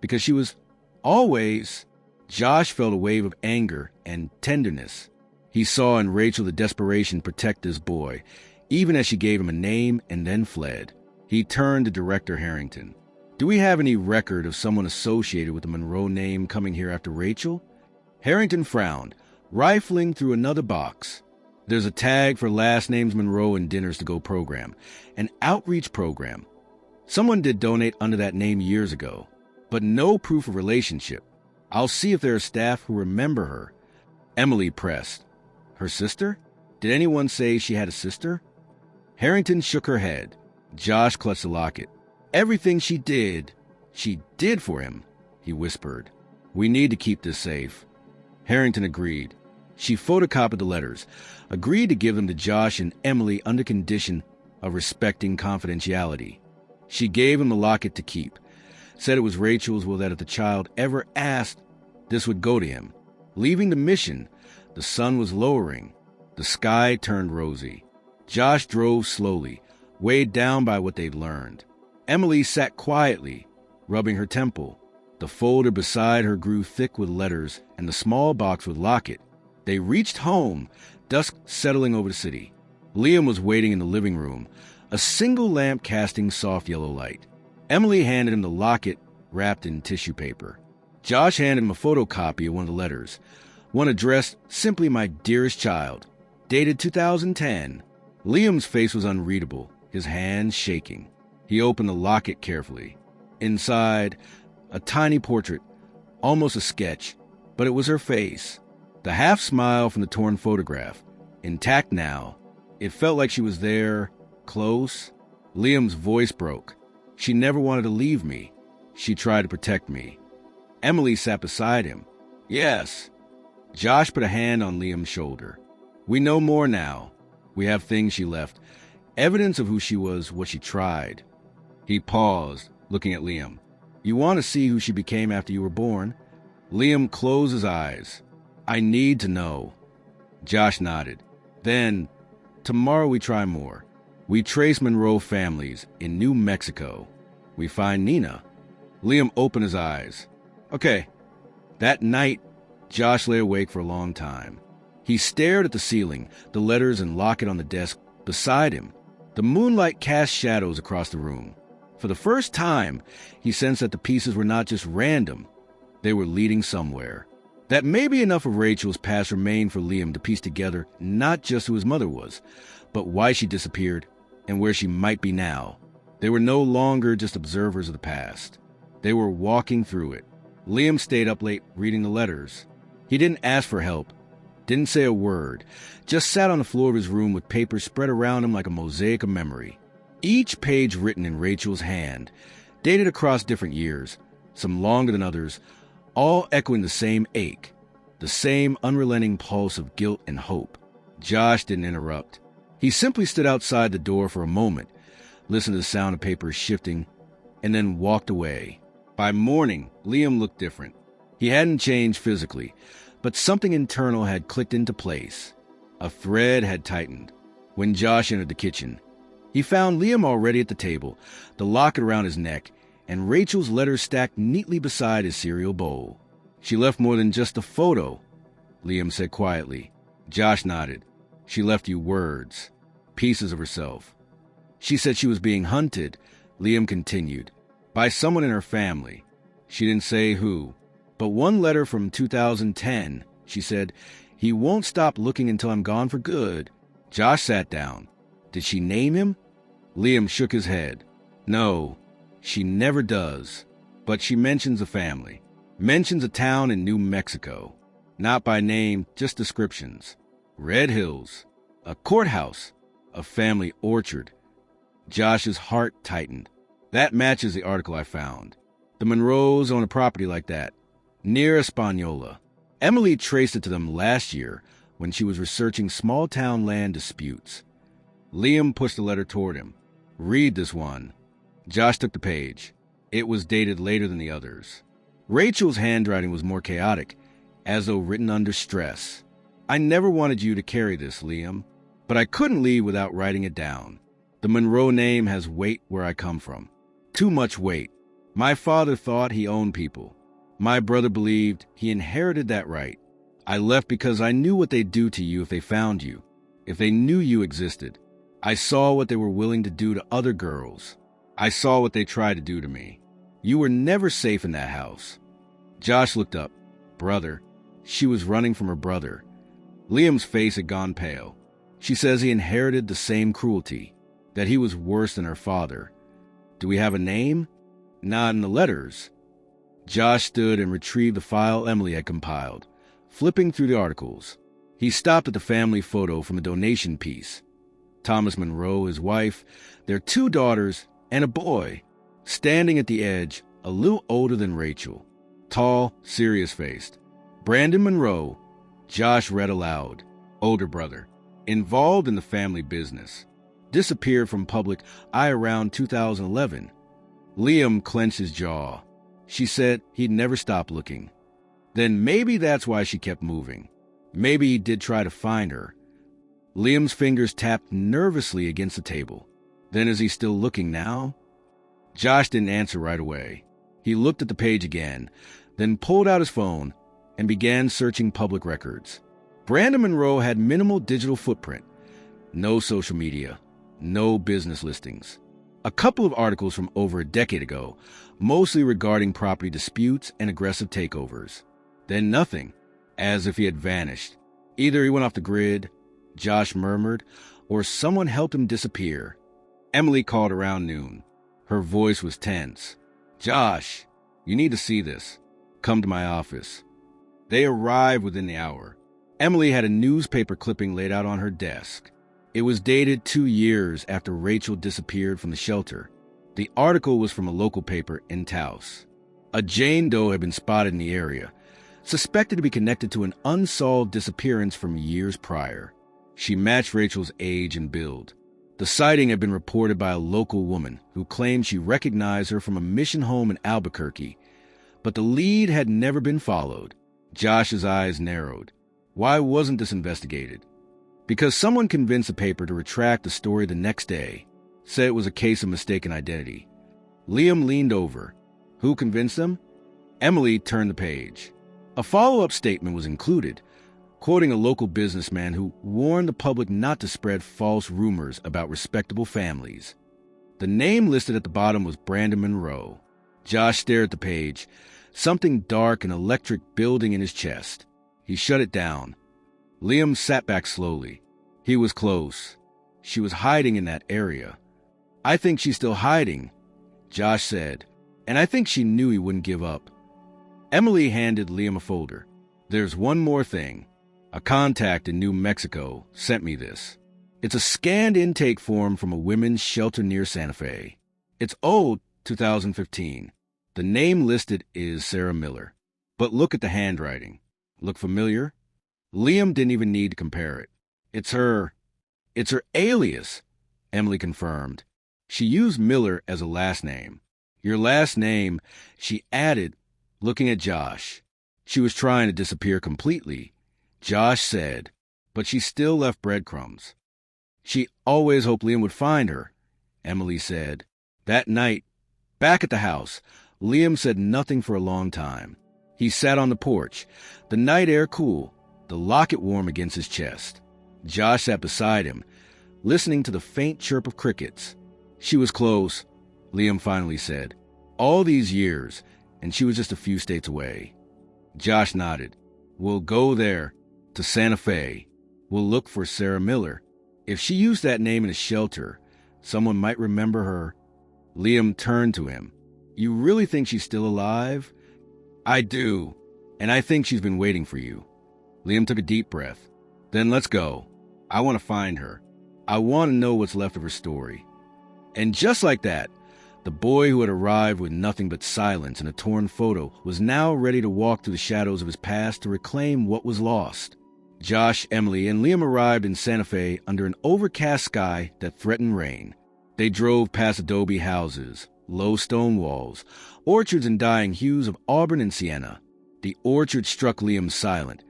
because she was always... Josh felt a wave of anger and tenderness. He saw in Rachel the desperation to protect this boy, even as she gave him a name and then fled. He turned to Director Harrington. Do we have any record of someone associated with the Monroe name coming here after Rachel? Harrington frowned, rifling through another box. There's a tag for Last Names Monroe and Dinners to Go program, an outreach program. Someone did donate under that name years ago, but no proof of relationship. I'll see if there are staff who remember her. Emily pressed. Her sister? Did anyone say she had a sister? Harrington shook her head. Josh clutched the locket. Everything she did for him, he whispered. We need to keep this safe. Harrington agreed. She photocopied the letters, agreed to give them to Josh and Emily under condition of respecting confidentiality. She gave him the locket to keep, said it was Rachel's, well, that if the child ever asked, this would go to him. Leaving the mission, the sun was lowering. The sky turned rosy. Josh drove slowly, weighed down by what they'd learned. Emily sat quietly, rubbing her temple. The folder beside her grew thick with letters and the small box with locket. They reached home, dusk settling over the city. Liam was waiting in the living room, a single lamp casting soft yellow light. Emily handed him the locket wrapped in tissue paper. Josh handed him a photocopy of one of the letters, one addressed simply my dearest child, dated 2010. Liam's face was unreadable, his hands shaking. He opened the locket carefully. Inside, a tiny portrait, almost a sketch, but it was her face. The half smile from the torn photograph, intact now. It felt like she was there, close. Liam's voice broke. She never wanted to leave me. She tried to protect me. Emily sat beside him. Yes. Josh put a hand on Liam's shoulder. We know more now. We have things she left. Evidence of who she was, what she tried. He paused, looking at Liam. You want to see who she became after you were born? Liam closed his eyes. I need to know. Josh nodded. Then, tomorrow we try more. We trace Monroe families in New Mexico. We find Nina. Liam opened his eyes. Okay, that night Josh lay awake for a long time. He stared at the ceiling, the letters and locket on the desk beside him. The moonlight cast shadows across the room. For the first time, he sensed that the pieces were not just random. They were leading somewhere. That maybe enough of Rachel's past remained for Liam to piece together not just who his mother was, but why she disappeared and where she might be now. They were no longer just observers of the past. They were walking through it. Liam stayed up late reading the letters. He didn't ask for help, didn't say a word, just sat on the floor of his room with papers spread around him like a mosaic of memory. Each page written in Rachel's hand, dated across different years, some longer than others, all echoing the same ache, the same unrelenting pulse of guilt and hope. Josh didn't interrupt. He simply stood outside the door for a moment, listened to the sound of papers shifting, and then walked away. By morning, Liam looked different. He hadn't changed physically, but something internal had clicked into place. A thread had tightened. When Josh entered the kitchen, he found Liam already at the table, the locket around his neck, and Rachel's letters stacked neatly beside his cereal bowl. "She left more than just a photo," Liam said quietly. Josh nodded. "She left you words, pieces of herself." "She said she was being hunted," Liam continued, "by someone in her family. She didn't say who. But one letter from 2010, she said, 'He won't stop looking until I'm gone for good.'" Josh sat down. "Did she name him?" Liam shook his head. "No, she never does. But she mentions a family. Mentions a town in New Mexico. Not by name, just descriptions. Red Hills, a courthouse, a family orchard." Josh's heart tightened. "That matches the article I found. The Monroes own a property like that, near Espanola. Emily traced it to them last year when she was researching small-town land disputes." Liam pushed the letter toward him. "Read this one." Josh took the page. It was dated later than the others. Rachel's handwriting was more chaotic, as though written under stress. "I never wanted you to carry this, Liam, but I couldn't leave without writing it down. The Monroe name has weight where I come from. Too much weight. My father thought he owned people. My brother believed he inherited that right. I left because I knew what they'd do to you if they found you, if they knew you existed. I saw what they were willing to do to other girls. I saw what they tried to do to me. You were never safe in that house." Josh looked up. Brother. She was running from her brother. Liam's face had gone pale. "She says he inherited the same cruelty, that he was worse than her father. Do we have a name?" "Not in the letters." Josh stood and retrieved the file Emily had compiled, flipping through the articles. He stopped at the family photo from a donation piece. Thomas Monroe, his wife, their 2 daughters, and a boy, standing at the edge, a little older than Rachel. Tall, serious-faced. Brandon Monroe, Josh read aloud. Older brother. Involved in the family business. Disappeared from public eye around 2011. Liam clenched his jaw. She said he'd never stop looking. Then maybe that's why she kept moving. Maybe he did try to find her. Liam's fingers tapped nervously against the table. Then is he still looking now? Josh didn't answer right away. He looked at the page again, then pulled out his phone and began searching public records. Brandon Monroe had minimal digital footprint. No social media. No business listings. A couple of articles from over a decade ago, mostly regarding property disputes and aggressive takeovers. Then nothing, as if he had vanished. Either he went off the grid, Josh murmured, or someone helped him disappear. Emily called around noon. Her voice was tense. "Josh, you need to see this. Come to my office." They arrived within the hour. Emily had a newspaper clipping laid out on her desk. It was dated 2 years after Rachel disappeared from the shelter. The article was from a local paper in Taos. A Jane Doe had been spotted in the area, suspected to be connected to an unsolved disappearance from years prior. She matched Rachel's age and build. The sighting had been reported by a local woman who claimed she recognized her from a mission home in Albuquerque, but the lead had never been followed. Josh's eyes narrowed. Why wasn't this investigated? Because someone convinced the paper to retract the story the next day, said it was a case of mistaken identity. Liam leaned over. Who convinced them? Emily turned the page. A follow-up statement was included, quoting a local businessman who warned the public not to spread false rumors about respectable families. The name listed at the bottom was Brandon Monroe. Josh stared at the page, something dark and electric building in his chest. He shut it down. Liam sat back slowly. He was close. She was hiding in that area. "I think she's still hiding," Josh said, "and I think she knew he wouldn't give up." Emily handed Liam a folder. "There's one more thing. A contact in New Mexico sent me this. It's a scanned intake form from a women's shelter near Santa Fe. It's old, 2015. The name listed is Sarah Miller. But look at the handwriting. Look familiar?" Liam didn't even need to compare it. It's her alias," Emily confirmed. "She used Miller as a last name. Your last name," she added, looking at Josh. "She was trying to disappear completely," Josh said, "but she still left breadcrumbs." "She always hoped Liam would find her," Emily said. That night, back at the house, Liam said nothing for a long time. He sat on the porch, the night air cool, the locket warm against his chest. Josh sat beside him, listening to the faint chirp of crickets. "She was close," Liam finally said. "All these years, and she was just a few states away." Josh nodded. "We'll go there, to Santa Fe. We'll look for Sarah Miller. If she used that name in a shelter, someone might remember her." Liam turned to him. "You really think she's still alive?" "I do, and I think she's been waiting for you." Liam took a deep breath. "Then let's go. I want to find her. I want to know what's left of her story." And just like that, the boy who had arrived with nothing but silence and a torn photo was now ready to walk through the shadows of his past to reclaim what was lost. Josh, Emily, and Liam arrived in Santa Fe under an overcast sky that threatened rain. They drove past adobe houses, low stone walls, orchards in dying hues of auburn and sienna. The orchard struck Liam silent,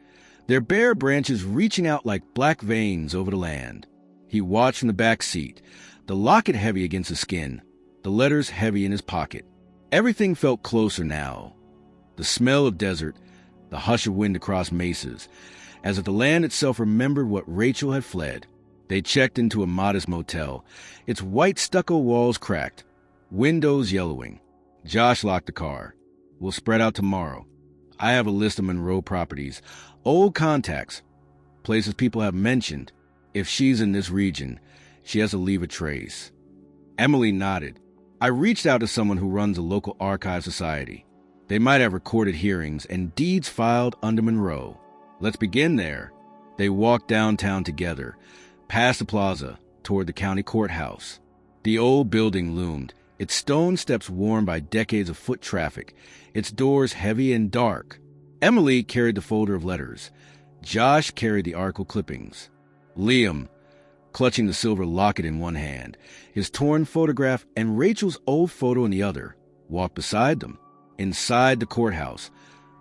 their bare branches reaching out like black veins over the land. He watched from the back seat, the locket heavy against his skin, the letters heavy in his pocket. Everything felt closer now. The smell of desert, the hush of wind across mesas, as if the land itself remembered what Rachel had fled. They checked into a modest motel, its white stucco walls cracked, windows yellowing. Josh locked the car. "We'll spread out tomorrow. I have a list of Monroe properties, old contacts, places people have mentioned. If she's in this region, she has to leave a trace." Emily nodded. "I reached out to someone who runs a local archive society. They might have recorded hearings and deeds filed under Monroe. Let's begin there." They walked downtown together, past the plaza, toward the county courthouse. The old building loomed, its stone steps worn by decades of foot traffic, its doors heavy and dark. Emily carried the folder of letters. Josh carried the article clippings. Liam, clutching the silver locket in one hand, his torn photograph and Rachel's old photo in the other, walked beside them. Inside the courthouse,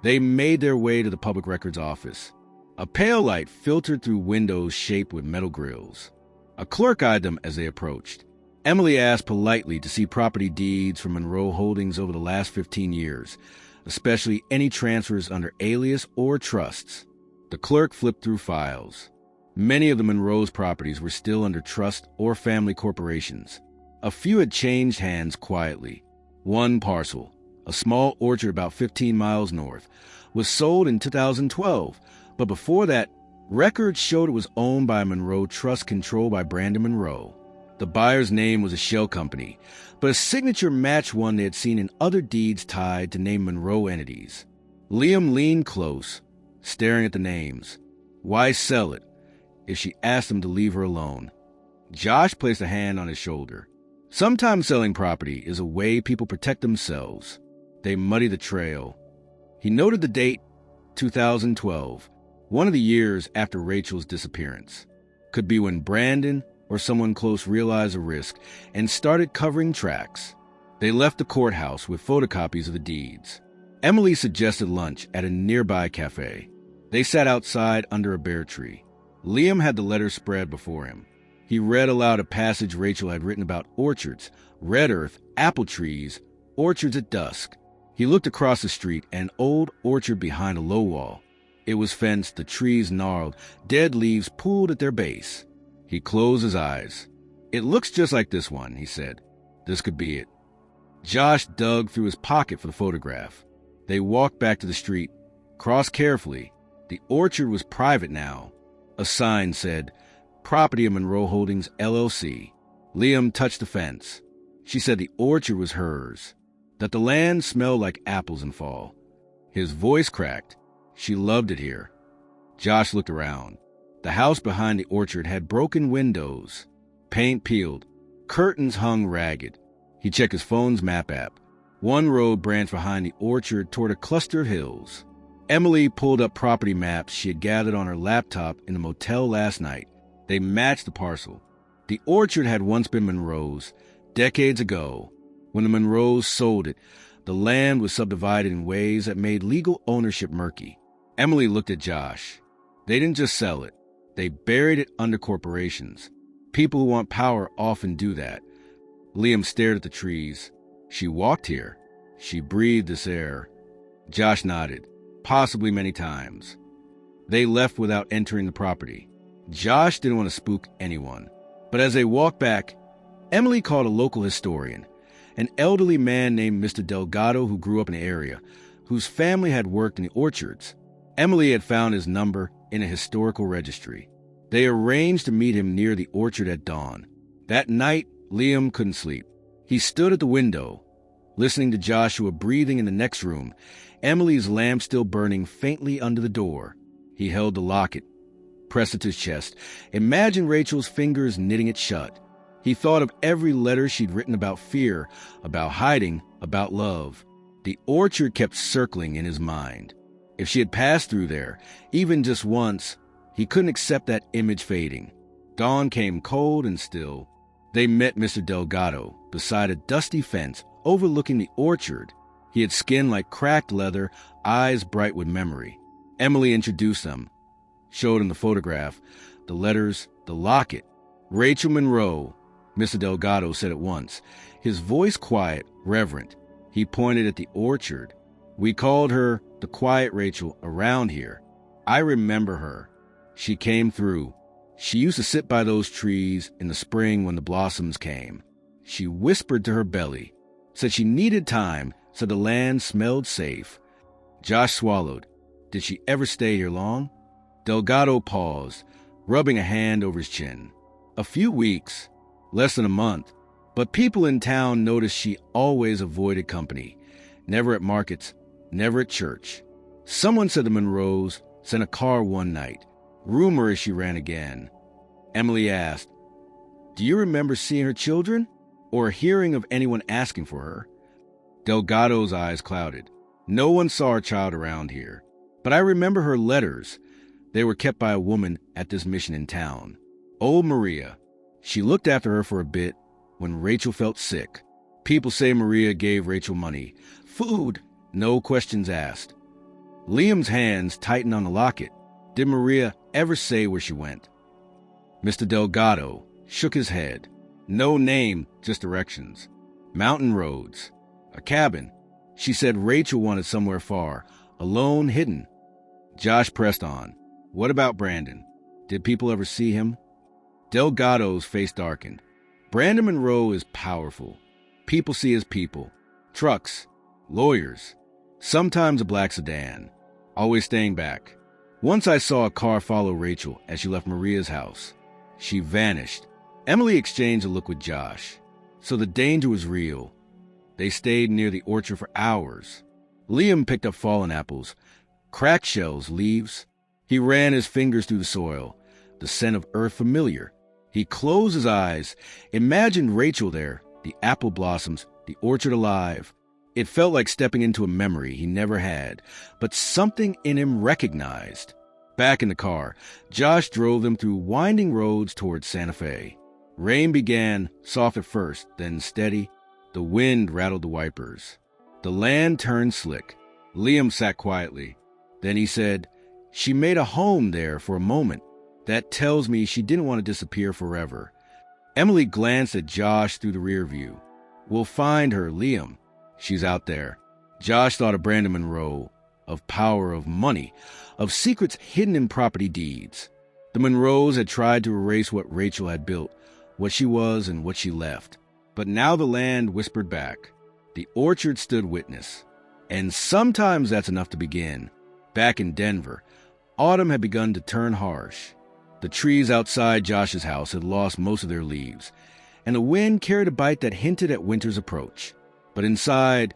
they made their way to the public records office. A pale light filtered through windows shaped with metal grills. A clerk eyed them as they approached. Emily asked politely to see property deeds from Monroe Holdings over the last 15 years, especially any transfers under alias or trusts. The clerk flipped through files. Many of the Monroe's properties were still under trust or family corporations. A few had changed hands quietly. One parcel, a small orchard about 15 miles north, was sold in 2012, but before that, records showed it was owned by a Monroe trust controlled by Brandon Monroe. The buyer's name was a shell company, but his signature matched one they had seen in other deeds tied to named Monroe entities. Liam leaned close, staring at the names. Why sell it if she asked him to leave her alone? Josh placed a hand on his shoulder. Sometimes selling property is a way people protect themselves. They muddy the trail. He noted the date, 2012, one of the years after Rachel's disappearance. Could be when Brandon or someone close realized the risk and started covering tracks. They left the courthouse with photocopies of the deeds. Emily suggested lunch at a nearby cafe. They sat outside under a bare tree. Liam had the letter spread before him. He read aloud a passage Rachel had written about orchards, red earth, apple trees, orchards at dusk. He looked across the street, an old orchard behind a low wall. It was fenced, the trees gnarled, dead leaves pooled at their base. He closed his eyes. "It looks just like this one," he said. "This could be it." Josh dug through his pocket for the photograph. They walked back to the street, crossed carefully. The orchard was private now. A sign said, "Property of Monroe Holdings, LLC." Liam touched the fence. She said the orchard was hers, that the land smelled like apples in fall. His voice cracked. She loved it here. Josh looked around. The house behind the orchard had broken windows, paint peeled, curtains hung ragged. He checked his phone's map app. One road branched behind the orchard toward a cluster of hills. Emily pulled up property maps she had gathered on her laptop in the motel last night. They matched the parcel. The orchard had once been Monroe's. Decades ago, when the Monroes sold it, the land was subdivided in ways that made legal ownership murky. Emily looked at Josh. They didn't just sell it. They buried it under corporations. People who want power often do that. Liam stared at the trees. She walked here. She breathed this air. Josh nodded, possibly many times. They left without entering the property. Josh didn't want to spook anyone. But as they walked back, Emily called a local historian, an elderly man named Mr. Delgado who grew up in the area, whose family had worked in the orchards. Emily had found his number in a historical registry. They arranged to meet him near the orchard at dawn. That night, Liam couldn't sleep. He stood at the window, listening to Joshua breathing in the next room, Emily's lamp still burning faintly under the door. He held the locket, pressed it to his chest. Imagine Rachel's fingers knitting it shut. He thought of every letter she'd written about fear, about hiding, about love. The orchard kept circling in his mind. If she had passed through there, even just once, he couldn't accept that image fading. Dawn came cold and still. They met Mr. Delgado beside a dusty fence overlooking the orchard. He had skin like cracked leather, eyes bright with memory. Emily introduced them, showed him the photograph, the letters, the locket. "Rachel Monroe," Mr. Delgado said at once, his voice quiet, reverent. He pointed at the orchard. "We called her the quiet Rachel around here. I remember her. She came through. She used to sit by those trees in the spring when the blossoms came. She whispered to her belly, said she needed time, said the land smelled safe." Josh swallowed. "Did she ever stay here long?" Delgado paused, rubbing a hand over his chin. "A few weeks, less than a month, but people in town noticed she always avoided company. Never at markets, never at church. Someone said the Monroes sent a car one night. Rumor is she ran again." Emily asked, "Do you remember seeing her children or hearing of anyone asking for her?" Delgado's eyes clouded. "No one saw her child around here, but I remember her letters. They were kept by a woman at this mission in town. Old Maria. She looked after her for a bit when Rachel felt sick. People say Maria gave Rachel money, food, no questions asked." Liam's hands tightened on the locket. "Did Maria ever say where she went?" Mr. Delgado shook his head. "No name, just directions. Mountain roads. A cabin. She said Rachel wanted somewhere far, alone, hidden." Josh pressed on. "What about Brandon? Did people ever see him?" Delgado's face darkened. "Brandon Monroe is powerful. People see his people. Trucks. Lawyers. Sometimes a black sedan. Always staying back. Once I saw a car follow Rachel as she left Maria's house. She vanished." Emily exchanged a look with Josh. So the danger was real. They stayed near the orchard for hours. Liam picked up fallen apples, cracked shells, leaves. He ran his fingers through the soil, the scent of earth familiar. He closed his eyes, imagined Rachel there, the apple blossoms, the orchard alive. It felt like stepping into a memory he never had, but something in him recognized. Back in the car, Josh drove them through winding roads towards Santa Fe. Rain began, soft at first, then steady. The wind rattled the wipers. The land turned slick. Liam sat quietly. Then he said, "She made a home there for a moment. That tells me she didn't want to disappear forever." Emily glanced at Josh through the rear view. "We'll find her, Liam. She's out there. Josh thought of Brandon Monroe, of power, of money, of secrets hidden in property deeds. The Monroes had tried to erase what Rachel had built, what she was and what she left. But now the land whispered back. The orchard stood witness. And sometimes that's enough to begin. Back in Denver, autumn had begun to turn harsh. The trees outside Josh's house had lost most of their leaves, and the wind carried a bite that hinted at winter's approach. But inside,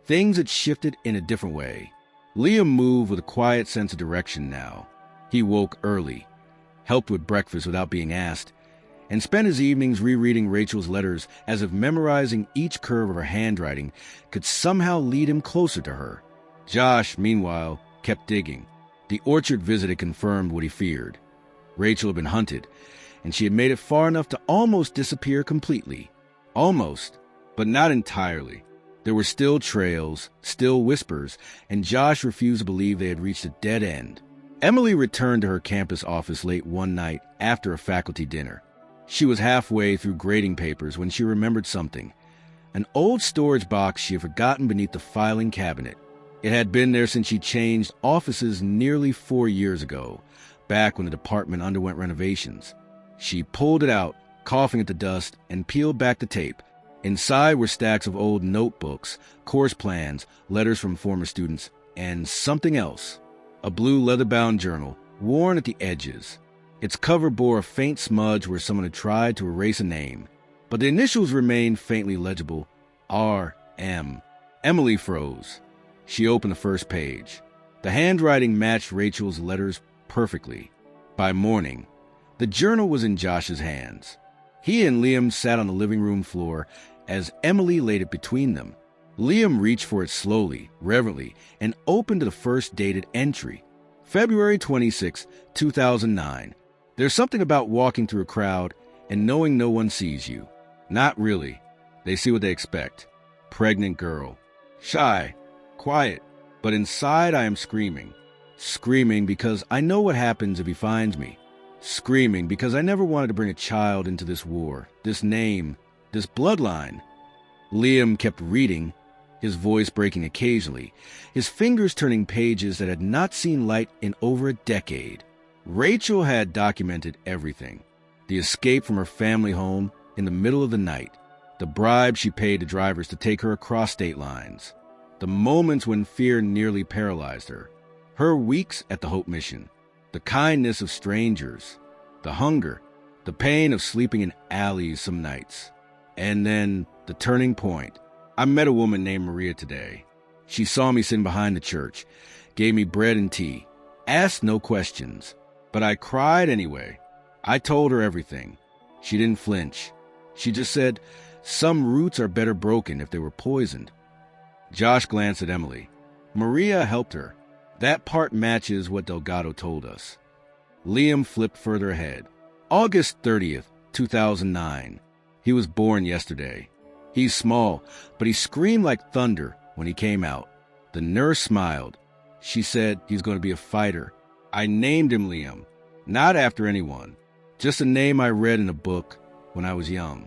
things had shifted in a different way. Liam moved with a quiet sense of direction now. He woke early, helped with breakfast without being asked, and spent his evenings rereading Rachel's letters as if memorizing each curve of her handwriting could somehow lead him closer to her. Josh, meanwhile, kept digging. The orchard visit had confirmed what he feared. Rachel had been hunted, and she had made it far enough to almost disappear completely. Almost, but not entirely. There were still trails, still whispers, and Josh refused to believe they had reached a dead end. Emily returned to her campus office late one night after a faculty dinner. She was halfway through grading papers when she remembered something. An old storage box she had forgotten beneath the filing cabinet. It had been there since she changed offices nearly 4 years ago, back when the department underwent renovations. She pulled it out, coughing at the dust, and peeled back the tape. Inside were stacks of old notebooks, course plans, letters from former students, and something else. A blue leather-bound journal, worn at the edges. Its cover bore a faint smudge where someone had tried to erase a name, but the initials remained faintly legible. R.M. Emily froze. She opened the first page. The handwriting matched Rachel's letters perfectly. By morning, the journal was in Josh's hands. He and Liam sat on the living room floor as Emily laid it between them. Liam reached for it slowly, reverently, and opened the first dated entry. February 26, 2009. There's something about walking through a crowd and knowing no one sees you. Not really. They see what they expect. Pregnant girl. Shy. Quiet. But inside I am screaming. Screaming because I know what happens if he finds me. Screaming because I never wanted to bring a child into this war, this name, this bloodline. Liam kept reading, his voice breaking occasionally, his fingers turning pages that had not seen light in over a decade. Rachel had documented everything. The escape from her family home in the middle of the night, the bribe she paid to drivers to take her across state lines, the moments when fear nearly paralyzed her, her weeks at the Hope Mission, the kindness of strangers, the hunger, the pain of sleeping in alleys some nights, and then the turning point. I met a woman named Maria today. She saw me sitting behind the church, gave me bread and tea, asked no questions. But I cried anyway. I told her everything. She didn't flinch. She just said, some roots are better broken if they were poisoned. Josh glanced at Emily. Maria helped her. That part matches what Delgado told us. Liam flipped further ahead. August 30th, 2009. He was born yesterday. He's small, but he screamed like thunder when he came out. The nurse smiled. She said he's going to be a fighter. I named him Liam, not after anyone, just a name I read in a book when I was young.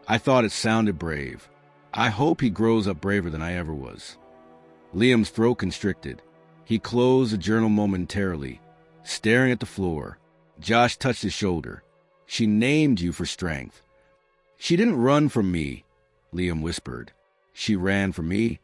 I thought it sounded brave. I hope he grows up braver than I ever was. Liam's throat constricted. He closed the journal momentarily, staring at the floor. Josh touched his shoulder. She named you for strength. She didn't run from me, Liam whispered. She ran from me.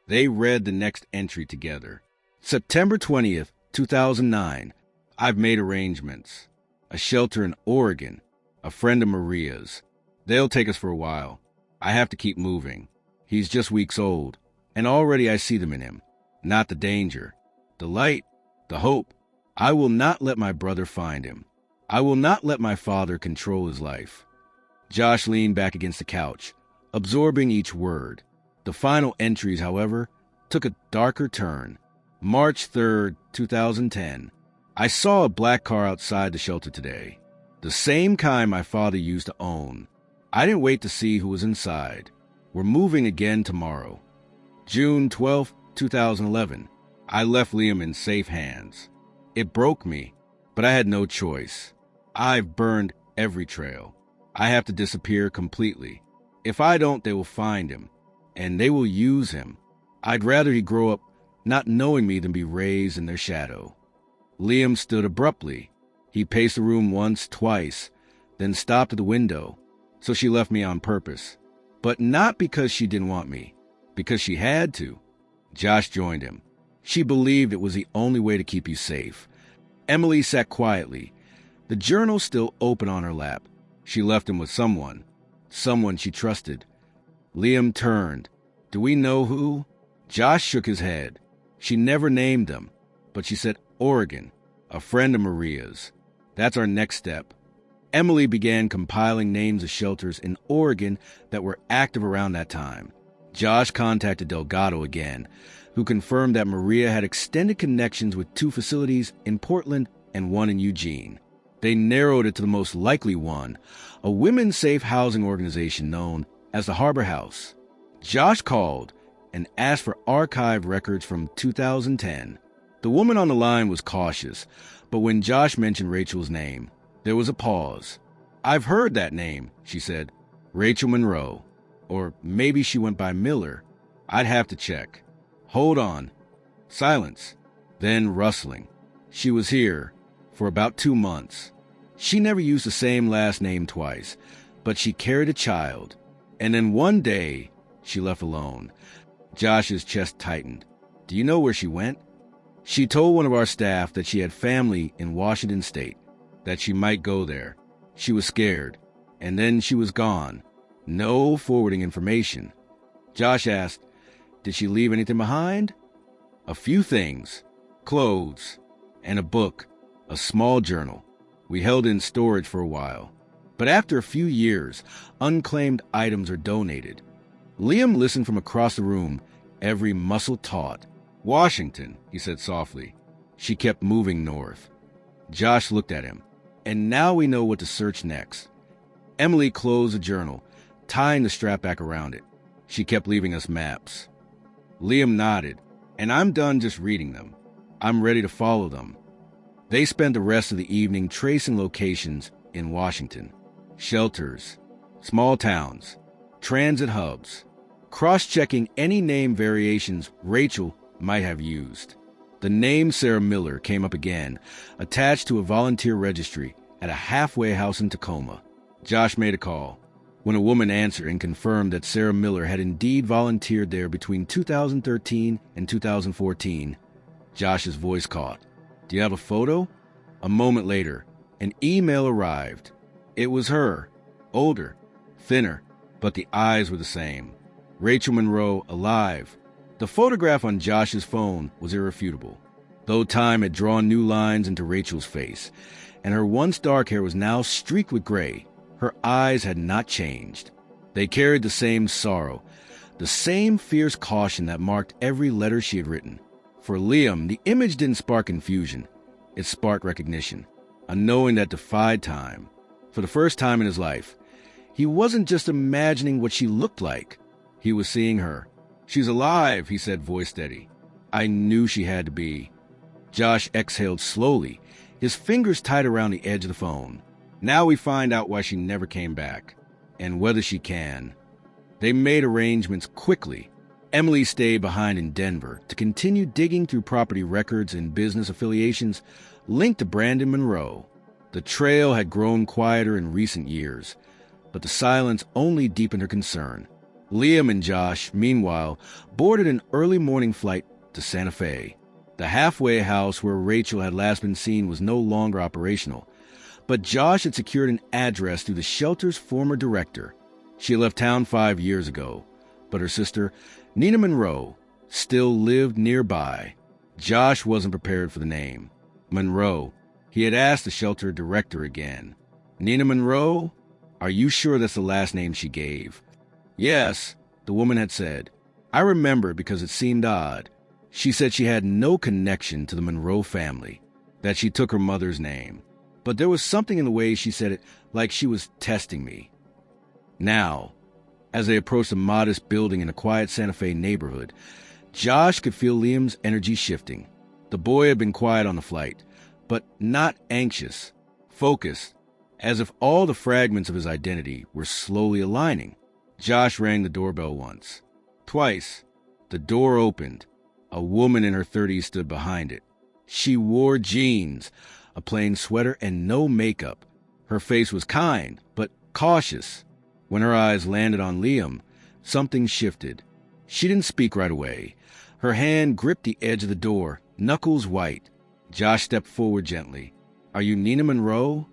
They read the next entry together. September 20th, 2009. I've made arrangements. A shelter in Oregon. A friend of Maria's. They'll take us for a while. I have to keep moving. He's just weeks old, and already I see them in him. Not the danger. The light. The hope. I will not let my brother find him. I will not let my father control his life. Josh leaned back against the couch, absorbing each word. The final entries, however, took a darker turn. March 3rd, 2010. I saw a black car outside the shelter today. The same kind my father used to own. I didn't wait to see who was inside. We're moving again tomorrow. June 12th, 2011. I left Liam in safe hands. It broke me, but I had no choice. I've burned every trail. I have to disappear completely. If I don't, they will find him, and they will use him. I'd rather he'd grow up not knowing me than be raised in their shadow. Liam stood abruptly. He paced the room once, twice, then stopped at the window. So she left me on purpose. But not because she didn't want me, because she had to. Josh joined him. She believed it was the only way to keep you safe. Emily sat quietly, the journal still open on her lap. She left him with someone she trusted. Liam turned. Do we know who? Josh shook his head. She never named them, but she said Oregon, a friend of Maria's. That's our next step. Emily began compiling names of shelters in Oregon that were active around that time. Josh contacted Delgado again, who confirmed that Maria had extended connections with 2 facilities in Portland and 1 in Eugene. They narrowed it to the most likely one, a women's safe housing organization known as the Harbor House. Josh called and asked for archived records from 2010. The woman on the line was cautious, but when Josh mentioned Rachel's name, there was a pause. I've heard that name, she said. Rachel Monroe. Or maybe she went by Miller. I'd have to check. Hold on. Silence. Then rustling. She was here for about 2 months. She never used the same last name twice, but she carried a child. And then one day, she left alone. Josh's chest tightened. Do you know where she went? She told one of our staff that she had family in Washington State, that she might go there. She was scared. And then she was gone. No forwarding information. Josh asked, did she leave anything behind? A few things. Clothes. And a book. A small journal. We held in storage for a while. But after a few years, unclaimed items are donated. Liam listened from across the room, every muscle taut. Washington, he said softly. She kept moving north. Josh looked at him. And now we know what to search next. Emily closed the journal, tying the strap back around it. She kept leaving us maps. Liam nodded, and I'm done just reading them. I'm ready to follow them. They spent the rest of the evening tracing locations in Washington. Shelters, small towns, transit hubs, cross-checking any name variations Rachel might have used. The name Sarah Miller came up again, attached to a volunteer registry at a halfway house in Tacoma. Josh made a call. When a woman answered and confirmed that Sarah Miller had indeed volunteered there between 2013 and 2014, Josh's voice caught. Do you have a photo? A moment later, an email arrived. It was her, older, thinner, but the eyes were the same. Rachel Monroe, alive. The photograph on Josh's phone was irrefutable, though time had drawn new lines into Rachel's face, and her once dark hair was now streaked with gray. Her eyes had not changed. They carried the same sorrow, the same fierce caution that marked every letter she had written. For Liam, the image didn't spark confusion. It sparked recognition, a knowing that defied time. For the first time in his life, he wasn't just imagining what she looked like. He was seeing her. She's alive, he said, voice steady. I knew she had to be. Josh exhaled slowly, his fingers tight around the edge of the phone. Now we find out why she never came back, and whether she can. They made arrangements quickly. Emily stayed behind in Denver to continue digging through property records and business affiliations linked to Brandon Monroe. The trail had grown quieter in recent years, but the silence only deepened her concern. Liam and Josh, meanwhile, boarded an early morning flight to Santa Fe. The halfway house where Rachel had last been seen was no longer operational, but Josh had secured an address through the shelter's former director. She had left town 5 years ago, but her sister, Nina Monroe, still lived nearby. Josh wasn't prepared for the name. Monroe. He had asked the shelter director again. Nina Monroe? Are you sure that's the last name she gave? Yes, the woman had said. I remember because it seemed odd. She said she had no connection to the Monroe family, that she took her mother's name. But there was something in the way she said it, like she was testing me. Now, as they approached a modest building in a quiet Santa Fe neighborhood, Josh could feel Liam's energy shifting. The boy had been quiet on the flight, but not anxious, focused, as if all the fragments of his identity were slowly aligning. Josh rang the doorbell once, twice, The door opened. A woman in her 30s stood behind it. She wore jeans, a plain sweater, and no makeup. Her face was kind, but cautious. When her eyes landed on Liam, something shifted. She didn't speak right away. Her hand gripped the edge of the door, knuckles white. Josh stepped forward gently. "Are you Nina Monroe?"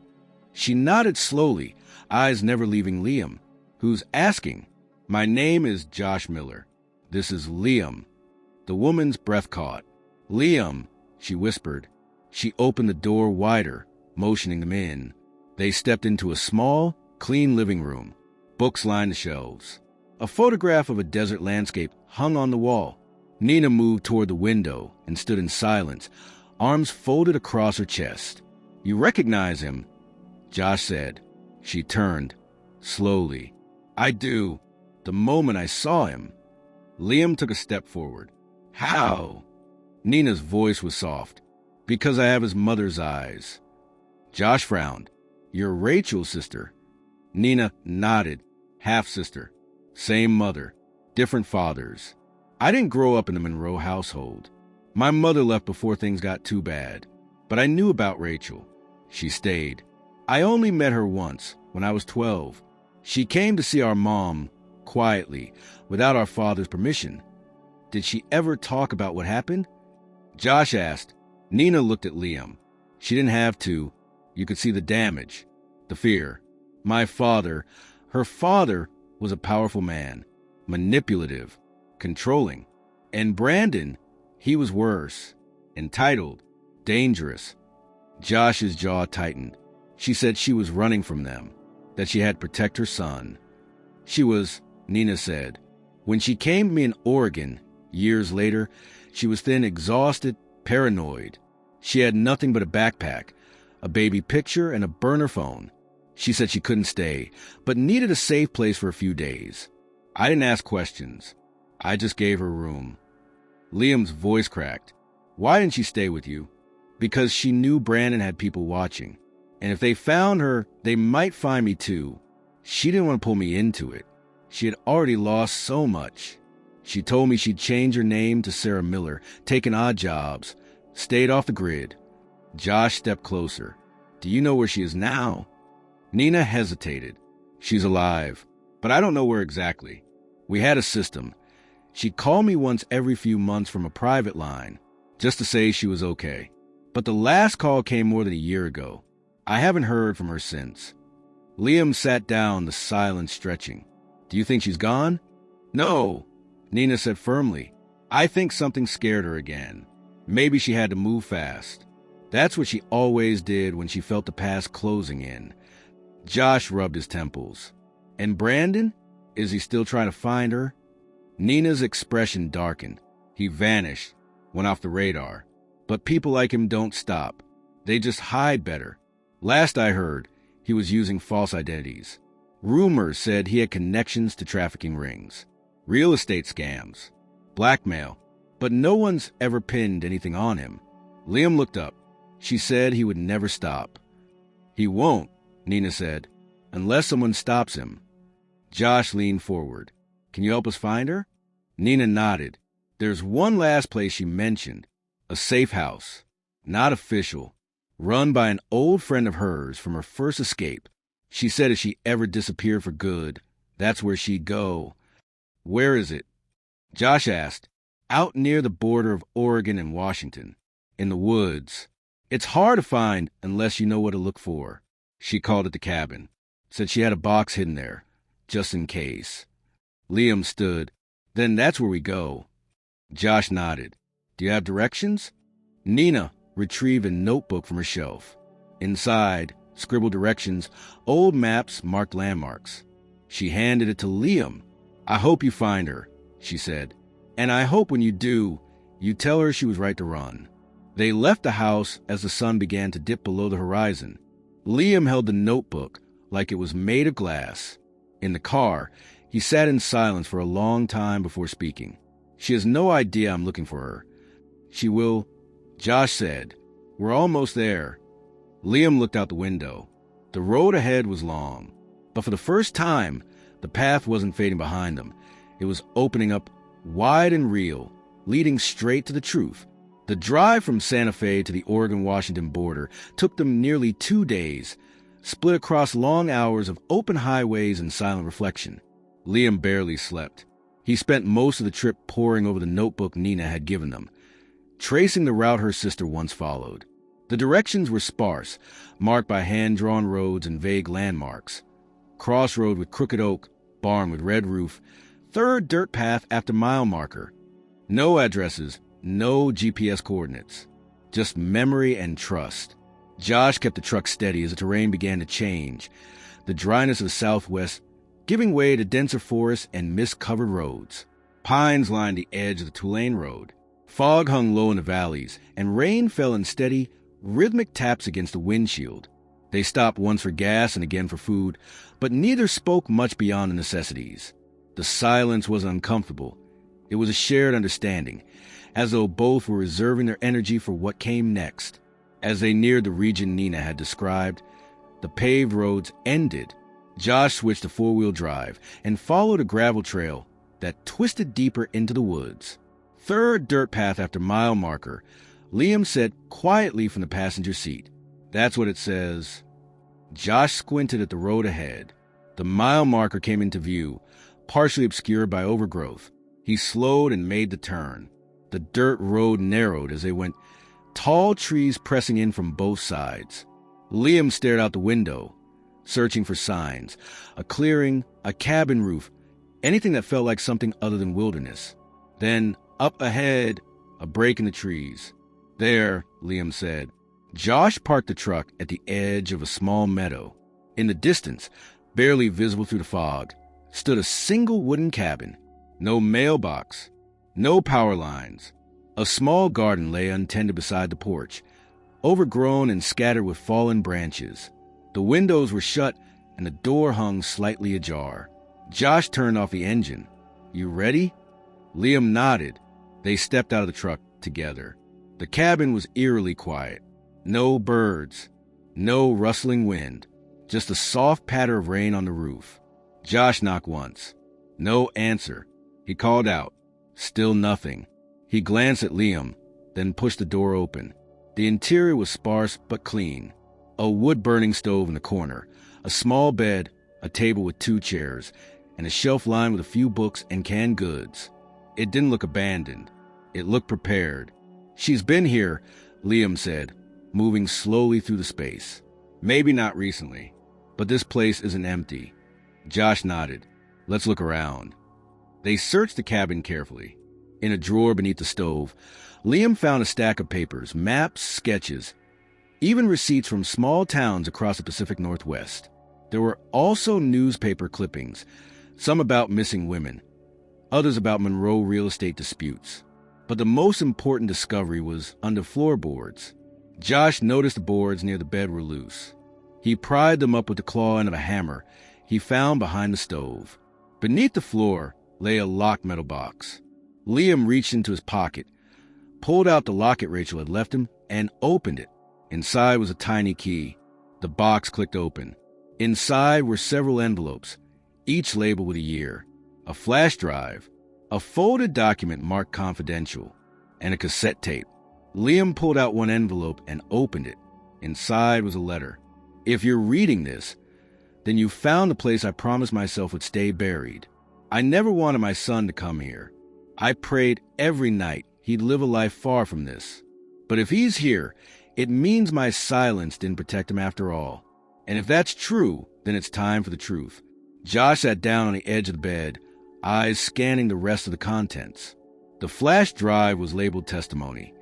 She nodded slowly, eyes never leaving Liam, who's asking. "My name is Josh Miller. This is Liam." The woman's breath caught. "Liam," she whispered. She opened the door wider, motioning them in. They stepped into a small, clean living room. Books lined the shelves. A photograph of a desert landscape hung on the wall. Nina moved toward the window and stood in silence, arms folded across her chest. "You recognize him?" Josh said. She turned, slowly. "I do. The moment I saw him." Liam took a step forward. "How?" Nina's voice was soft. "Because I have his mother's eyes." Josh frowned. "You're Rachel's sister." Nina nodded. "Half-sister. Same mother. Different fathers. I didn't grow up in the Monroe household. My mother left before things got too bad. But I knew about Rachel. She stayed. I only met her once, when I was 12. She came to see our mom, quietly, without our father's permission. Did she ever talk about what happened?" Josh asked. Nina looked at Liam. She didn't have to. You could see the damage, the fear. Her father was a powerful man, manipulative, controlling. And Brandon, he was worse, entitled, dangerous. Josh's jaw tightened. She said she was running from them, that she had to protect her son. She was, Nina said. When she came to me in Oregon, years later, she was thin, exhausted, paranoid. She had nothing but a backpack, a baby picture, and a burner phone. She said she couldn't stay, but needed a safe place for a few days. I didn't ask questions. I just gave her room. Liam's voice cracked. "Why didn't she stay with you?" "Because she knew Brandon had people watching. And if they found her, they might find me too. She didn't want to pull me into it. She had already lost so much. She told me she'd change her name to Sarah Miller, taken odd jobs, stayed off the grid." Josh stepped closer. "Do you know where she is now?" Nina hesitated. "She's alive, but I don't know where exactly. We had a system. She'd call me once every few months from a private line, just to say she was okay. But the last call came more than a year ago. I haven't heard from her since." Liam sat down, the silence stretching. "Do you think she's gone?" "No," Nina said firmly. "I think something scared her again. Maybe she had to move fast. That's what she always did when she felt the past closing in." Josh rubbed his temples. "And Brandon? Is he still trying to find her?" Nina's expression darkened. "He vanished, went off the radar. But people like him don't stop. They just hide better. Last I heard, he was using false identities. Rumors said he had connections to trafficking rings, real estate scams, blackmail, but no one's ever pinned anything on him." Liam looked up. She said he would never stop. "He won't," Nina said, "unless someone stops him." Josh leaned forward. "Can you help us find her?" Nina nodded. "There's one last place she mentioned, a safe house, not official, run by an old friend of hers from her first escape. She said if she ever disappeared for good, that's where she'd go." "Where is it?" Josh asked. "Out near the border of Oregon and Washington, in the woods. It's hard to find unless you know what to look for." She called it the cabin. Said she had a box hidden there, just in case. Liam stood. "Then that's where we go." Josh nodded. "Do you have directions?" Nina retrieved a notebook from her shelf. Inside, scribbled directions, old maps marked landmarks. She handed it to Liam. "I hope you find her," she said. "And I hope when you do, you tell her she was right to run." They left the house as the sun began to dip below the horizon. Liam held the notebook like it was made of glass. In the car, he sat in silence for a long time before speaking. "She has no idea I'm looking for her. She will," Josh said. "We're almost there." Liam looked out the window. The road ahead was long, but for the first time, the path wasn't fading behind them. It was opening up wide and real, leading straight to the truth. The drive from Santa Fe to the Oregon-Washington border took them nearly 2 days, split across long hours of open highways and silent reflection. Liam barely slept. He spent most of the trip poring over the notebook Nina had given them, tracing the route her sister once followed. The directions were sparse, marked by hand-drawn roads and vague landmarks. Crossroad with crooked oak, barn with red roof, third dirt path after mile marker. No addresses, no GPS coordinates, just memory and trust. Josh kept the truck steady as the terrain began to change, the dryness of the southwest giving way to denser forests and mist-covered roads. Pines lined the edge of the Tulane Road. Fog hung low in the valleys, and rain fell in steady, rhythmic taps against the windshield. They stopped once for gas and again for food, but neither spoke much beyond the necessities. The silence was uncomfortable. It was a shared understanding, as though both were reserving their energy for what came next. As they neared the region Nina had described, the paved roads ended. Josh switched to four-wheel drive and followed a gravel trail that twisted deeper into the woods. Third dirt path after mile marker, Liam said quietly from the passenger seat. That's what it says. Josh squinted at the road ahead. The mile marker came into view, partially obscured by overgrowth. He slowed and made the turn. The dirt road narrowed as they went, tall trees pressing in from both sides. Liam stared out the window, searching for signs, a clearing, a cabin roof, anything that felt like something other than wilderness. Then, up ahead, a break in the trees. There, Liam said. Josh parked the truck at the edge of a small meadow. In the distance, barely visible through the fog, stood a single wooden cabin. No mailbox, no power lines. A small garden lay untended beside the porch, overgrown and scattered with fallen branches. The windows were shut and the door hung slightly ajar. Josh turned off the engine. You ready? Liam nodded. They stepped out of the truck together. The cabin was eerily quiet. No birds, no rustling wind, just a soft patter of rain on the roof. Josh knocked once. No answer. He called out. Still nothing. He glanced at Liam, then pushed the door open. The interior was sparse but clean. A wood-burning stove in the corner, a small bed, a table with 2 chairs, and a shelf lined with a few books and canned goods. It didn't look abandoned. It looked prepared. She's been here, Liam said, moving slowly through the space. Maybe not recently, but this place isn't empty. Josh nodded. Let's look around. They searched the cabin carefully. In a drawer beneath the stove, Liam found a stack of papers, maps, sketches, even receipts from small towns across the Pacific Northwest. There were also newspaper clippings, some about missing women, others about Monroe real estate disputes. But the most important discovery was under floorboards. Josh noticed the boards near the bed were loose. He pried them up with the claw end of a hammer he found behind the stove. Beneath the floor lay a locked metal box. Liam reached into his pocket, pulled out the locket Rachel had left him, and opened it. Inside was a tiny key. The box clicked open. Inside were several envelopes, each labeled with a year, a flash drive, a folded document marked confidential, and a cassette tape. Liam pulled out one envelope and opened it. Inside was a letter. If you're reading this, then you found the place I promised myself would stay buried. I never wanted my son to come here. I prayed every night he'd live a life far from this. But if he's here, it means my silence didn't protect him after all. And if that's true, then it's time for the truth. Josh sat down on the edge of the bed, eyes scanning the rest of the contents. The flash drive was labeled testimony.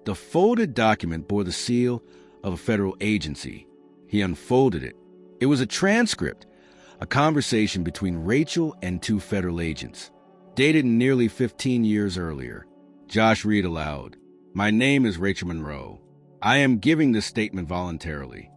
The folded document bore the seal of a federal agency. He unfolded it. It was a transcript, a conversation between Rachel and 2 federal agents, dated nearly 15 years earlier. Josh read aloud. My name is Rachel Monroe. I am giving this statement voluntarily.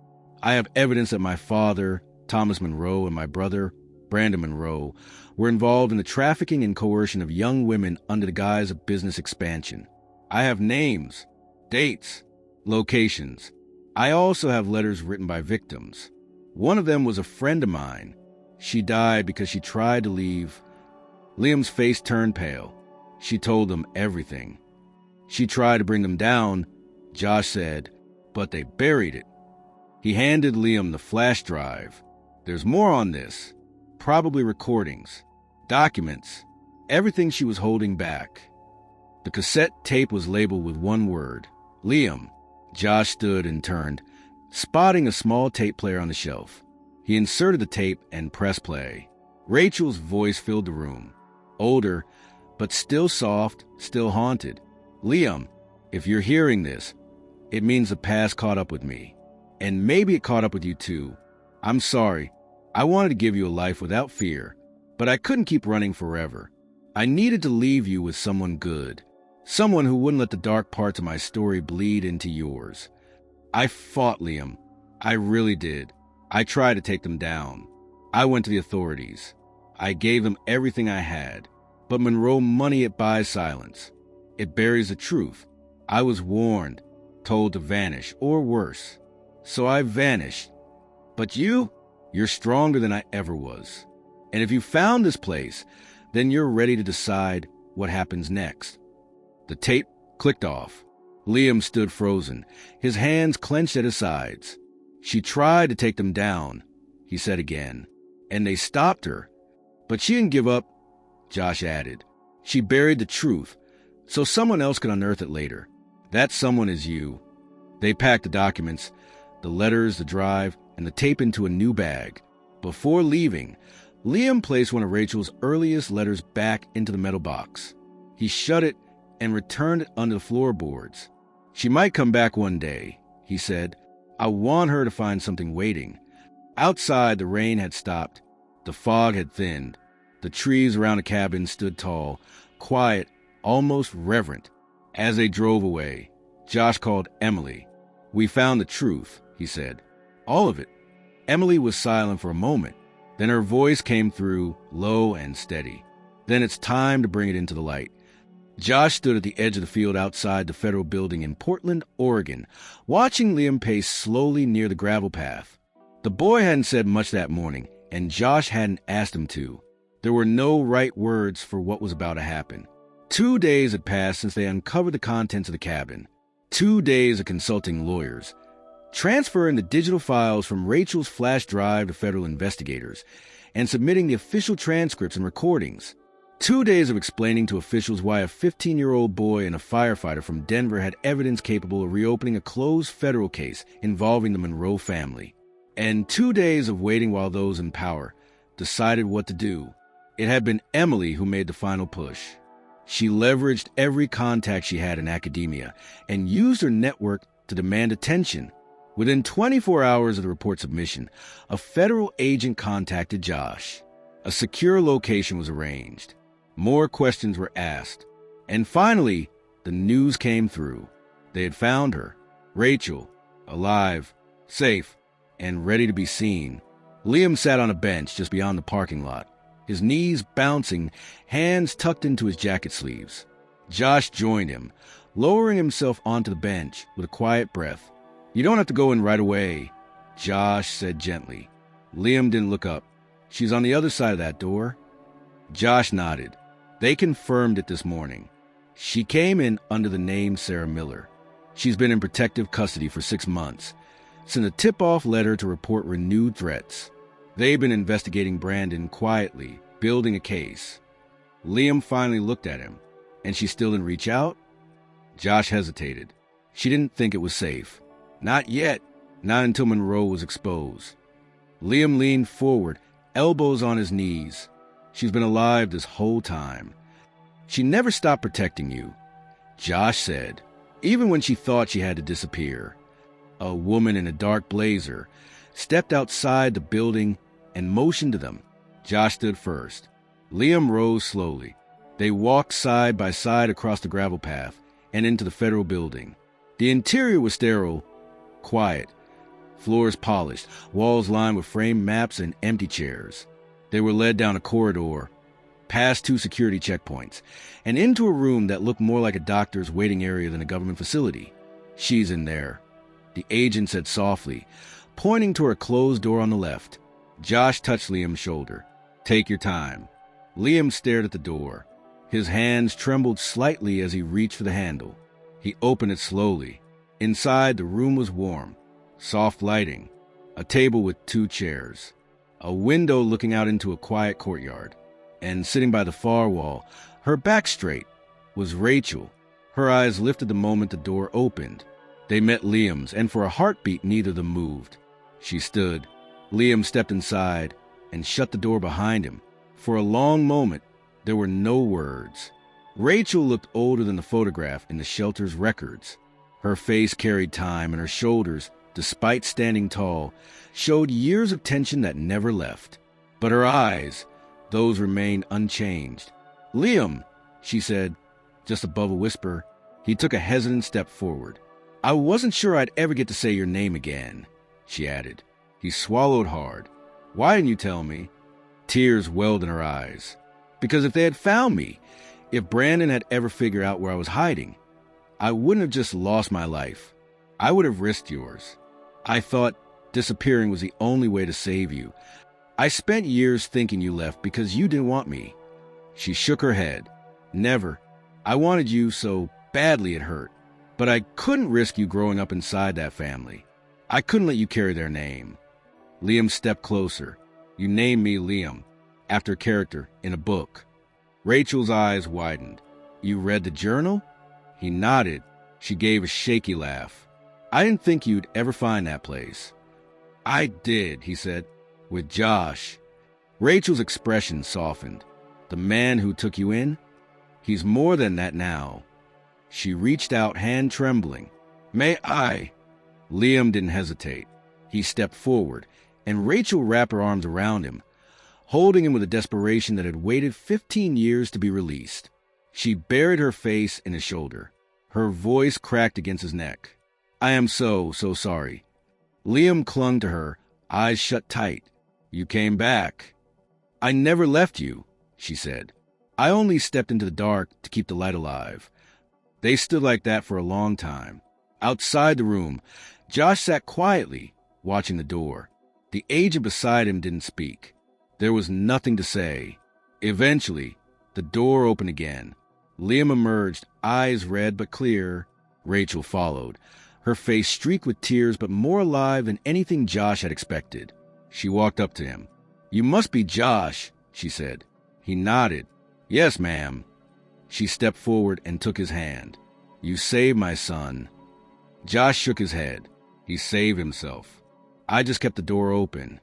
I have evidence that my father, Thomas Monroe, and my brother, Brandon Monroe, were involved in the trafficking and coercion of young women under the guise of business expansion. I have names, dates, locations. I also have letters written by victims. One of them was a friend of mine. She died because she tried to leave. Liam's face turned pale. She told them everything. She tried to bring them down, Josh said, but they buried it. He handed Liam the flash drive. There's more on this. Probably recordings, documents, everything she was holding back. The cassette tape was labeled with one word, Liam. Josh stood and turned, spotting a small tape player on the shelf. He inserted the tape and pressed play. Rachel's voice filled the room. Older, but still soft, still haunted. Liam, if you're hearing this, it means the past caught up with me. And maybe it caught up with you too. I'm sorry. I wanted to give you a life without fear, but I couldn't keep running forever. I needed to leave you with someone good. Someone who wouldn't let the dark parts of my story bleed into yours. I fought Liam. I really did. I tried to take them down. I went to the authorities. I gave them everything I had. But Monroe money, it buys silence. It buries the truth. I was warned, told to vanish, or worse. So I vanished. But you're stronger than I ever was. And if you found this place, then you're ready to decide what happens next. The tape clicked off. Liam stood frozen, his hands clenched at his sides. She tried to take them down, he said again, and they stopped her. But she didn't give up, Josh added. She buried the truth, so someone else could unearth it later. That someone is you. They packed the documents, the letters, the drive, and the tape into a new bag. Before leaving, Liam placed one of Rachel's earliest letters back into the metal box. He shut it and returned it under the floorboards. She might come back one day, he said. I want her to find something waiting. Outside, the rain had stopped. The fog had thinned. The trees around the cabin stood tall, quiet, almost reverent. As they drove away, Josh called Emily. We found the truth, he said. All of it. Emily was silent for a moment. Then her voice came through, low and steady. Then it's time to bring it into the light. Josh stood at the edge of the field outside the federal building in Portland, Oregon, watching Liam pace slowly near the gravel path. The boy hadn't said much that morning, and Josh hadn't asked him to. There were no right words for what was about to happen. 2 days had passed since they uncovered the contents of the cabin. 2 days of consulting lawyers, transferring the digital files from Rachel's flash drive to federal investigators, and submitting the official transcripts and recordings. 2 days of explaining to officials why a 15-year-old boy and a firefighter from Denver had evidence capable of reopening a closed federal case involving the Monroe family. And 2 days of waiting while those in power decided what to do. It had been Emily who made the final push. She leveraged every contact she had in academia and used her network to demand attention. Within 24 hours of the report submission, a federal agent contacted Josh. A secure location was arranged. More questions were asked. And finally, the news came through. They had found her, Rachel, alive, safe, and ready to be seen. Liam sat on a bench just beyond the parking lot, his knees bouncing, hands tucked into his jacket sleeves. Josh joined him, lowering himself onto the bench with a quiet breath. You don't have to go in right away, Josh said gently. Liam didn't look up. She's on the other side of that door. Josh nodded. They confirmed it this morning. She came in under the name Sarah Miller. She's been in protective custody for 6 months. Sent a tip-off letter to report renewed threats. They've been investigating Brandon quietly, building a case. Liam finally looked at him. And she still didn't reach out? Josh hesitated. She didn't think it was safe. Not yet. Not until Monroe was exposed. Liam leaned forward, elbows on his knees. She's been alive this whole time. She never stopped protecting you, Josh said, even when she thought she had to disappear. A woman in a dark blazer stepped outside the building and motioned to them. Josh stood first. Liam rose slowly. They walked side by side across the gravel path and into the federal building. The interior was sterile, quiet, floors polished, walls lined with framed maps and empty chairs. They were led down a corridor, past 2 security checkpoints, and into a room that looked more like a doctor's waiting area than a government facility. She's in there, the agent said softly, pointing to a closed door on the left. Josh touched Liam's shoulder. Take your time. Liam stared at the door. His hands trembled slightly as he reached for the handle. He opened it slowly. Inside, the room was warm. Soft lighting. A table with 2 chairs. A window looking out into a quiet courtyard. And sitting by the far wall, her back straight, was Rachel. Her eyes lifted the moment the door opened. They met Liam's, and for a heartbeat, neither of them moved. She stood. Liam stepped inside and shut the door behind him. For a long moment, there were no words. Rachel looked older than the photograph in the shelter's records. Her face carried time, and her shoulders, despite standing tall, showed years of tension that never left. But her eyes, those remained unchanged. "Liam," she said, just above a whisper. He took a hesitant step forward. "I wasn't sure I'd ever get to say your name again," she added. He swallowed hard. "Why didn't you tell me?" Tears welled in her eyes. "Because if they had found me, if Brandon had ever figured out where I was hiding, I wouldn't have just lost my life. I would have risked yours. I thought disappearing was the only way to save you. I spent years thinking you left because you didn't want me." She shook her head. "Never. I wanted you so badly it hurt. But I couldn't risk you growing up inside that family. I couldn't let you carry their name." Liam stepped closer. "You named me Liam, after a character in a book." Rachel's eyes widened. "You read the journal?" He nodded. She gave a shaky laugh. "I didn't think you'd ever find that place." "I did," he said, "with Josh." Rachel's expression softened. "The man who took you in? He's more than that now." She reached out, hand trembling. "May I?" Liam didn't hesitate. He stepped forward, and Rachel wrapped her arms around him, holding him with a desperation that had waited 15 years to be released. She buried her face in his shoulder. Her voice cracked against his neck. "I am so sorry." Liam clung to her, eyes shut tight. "You came back." "I never left you," she said. "I only stepped into the dark to keep the light alive." They stood like that for a long time. Outside the room, Josh sat quietly, watching the door. The agent beside him didn't speak. There was nothing to say. Eventually, the door opened again. Liam emerged, eyes red but clear. Rachel followed, her face streaked with tears but more alive than anything Josh had expected. She walked up to him. "You must be Josh," she said. He nodded. "Yes, ma'am." She stepped forward and took his hand. "You saved my son." Josh shook his head. He saved himself. I just kept the door open.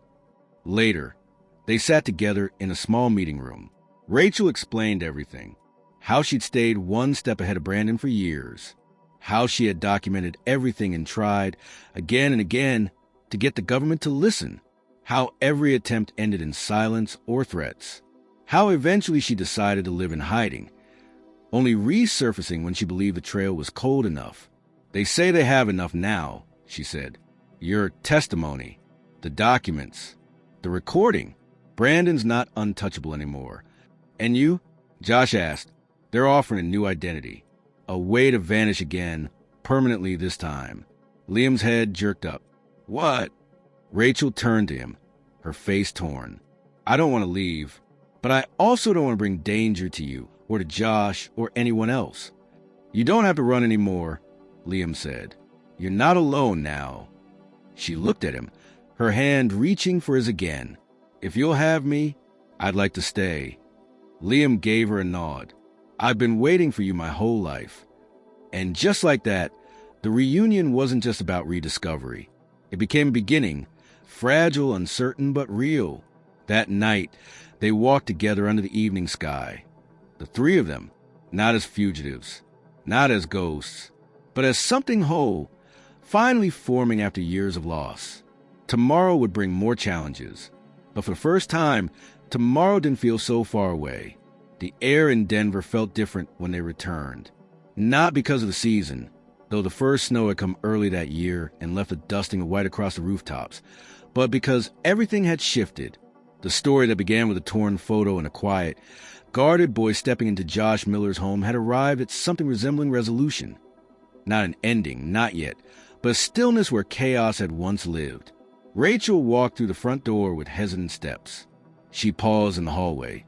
Later, they sat together in a small meeting room. Rachel explained everything. How she'd stayed one step ahead of Brandon for years. How she had documented everything and tried, again and again, to get the government to listen. How every attempt ended in silence or threats. How eventually she decided to live in hiding, only resurfacing when she believed the trail was cold enough. "They say they have enough now," she said. "Your testimony, the documents, the recording. Brandon's not untouchable anymore." "And you?" Josh asked. "They're offering a new identity, a way to vanish again, permanently this time." Liam's head jerked up. "What?" Rachel turned to him, her face torn. "I don't want to leave, but I also don't want to bring danger to you, or to Josh, or anyone else." "You don't have to run anymore," Liam said. "You're not alone now." She looked at him, her hand reaching for his again. "If you'll have me, I'd like to stay." Liam gave her a nod. "I've been waiting for you my whole life." And just like that, the reunion wasn't just about rediscovery. It became a beginning, fragile, uncertain, but real. That night, they walked together under the evening sky. The three of them, not as fugitives, not as ghosts, but as something whole, finally forming after years of loss. Tomorrow would bring more challenges. But for the first time, tomorrow didn't feel so far away. The air in Denver felt different when they returned. Not because of the season, though the first snow had come early that year and left a dusting of white across the rooftops, but because everything had shifted. The story that began with a torn photo and a quiet, guarded boy stepping into Josh Miller's home had arrived at something resembling resolution. Not an ending, not yet, but a stillness where chaos had once lived. Rachel walked through the front door with hesitant steps. She paused in the hallway.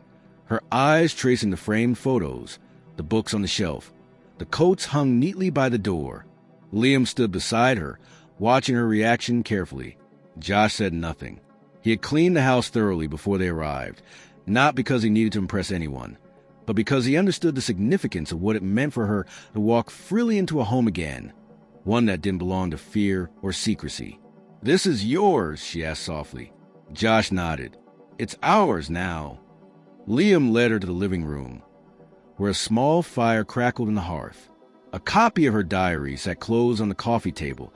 her eyes tracing the framed photos, the books on the shelf, the coats hung neatly by the door. Liam stood beside her, watching her reaction carefully. Josh said nothing. He had cleaned the house thoroughly before they arrived, not because he needed to impress anyone, but because he understood the significance of what it meant for her to walk freely into a home again, one that didn't belong to fear or secrecy. "This is yours," she asked softly. Josh nodded. "It's ours now." Liam led her to the living room, where a small fire crackled in the hearth. A copy of her diary sat closed on the coffee table,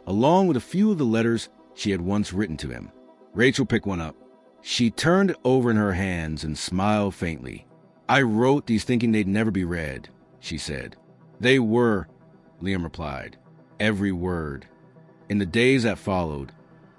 along with a few of the letters she had once written to him. Rachel picked one up. She turned it over in her hands and smiled faintly. "I wrote these thinking they'd never be read," she said. "They were," Liam replied. "Every word." In the days that followed,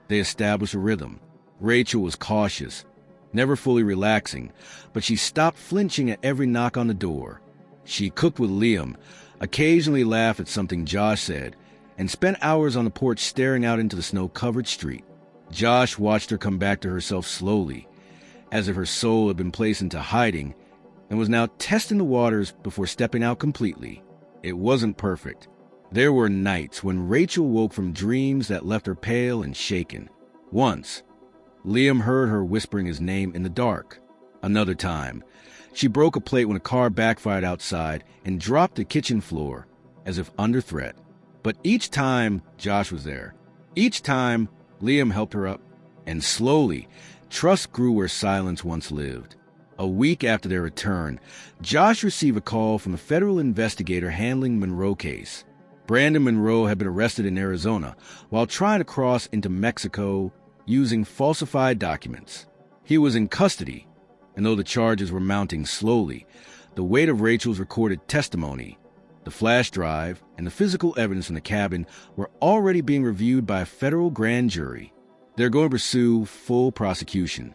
they established a rhythm. Rachel was cautious, never fully relaxing, but she stopped flinching at every knock on the door. She cooked with Liam, occasionally laughed at something Josh said, and spent hours on the porch staring out into the snow-covered street. Josh watched her come back to herself slowly, as if her soul had been placed into hiding and was now testing the waters before stepping out completely. It wasn't perfect. There were nights when Rachel woke from dreams that left her pale and shaken. Once, Liam heard her whispering his name in the dark. Another time, she broke a plate when a car backfired outside and dropped the kitchen floor, as if under threat. But each time, Josh was there. Each time, Liam helped her up, and slowly, trust grew where silence once lived. A week after their return, Josh received a call from a federal investigator handling Monroe case. Brandon Monroe had been arrested in Arizona while trying to cross into Mexico using falsified documents. He was in custody, and though the charges were mounting slowly, the weight of Rachel's recorded testimony, the flash drive, and the physical evidence in the cabin were already being reviewed by a federal grand jury. They're going to pursue full prosecution,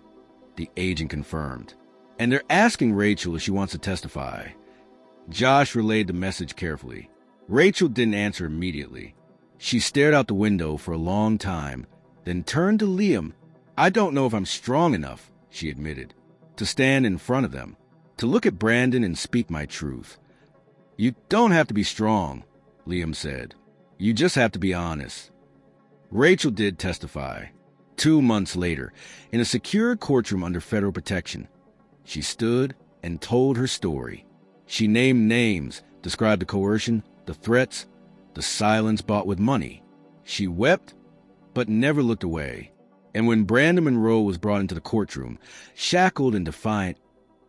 the agent confirmed. And they're asking Rachel if she wants to testify. Josh relayed the message carefully. Rachel didn't answer immediately. She stared out the window for a long time, then turned to Liam. "I don't know if I'm strong enough," she admitted, "to stand in front of them, to look at Brandon and speak my truth." "You don't have to be strong," Liam said. "You just have to be honest." Rachel did testify. 2 months later, in a secure courtroom under federal protection, she stood and told her story. She named names, described the coercion, the threats, the silence bought with money. She wept, but never looked away. And when Brandon Monroe was brought into the courtroom, shackled and defiant,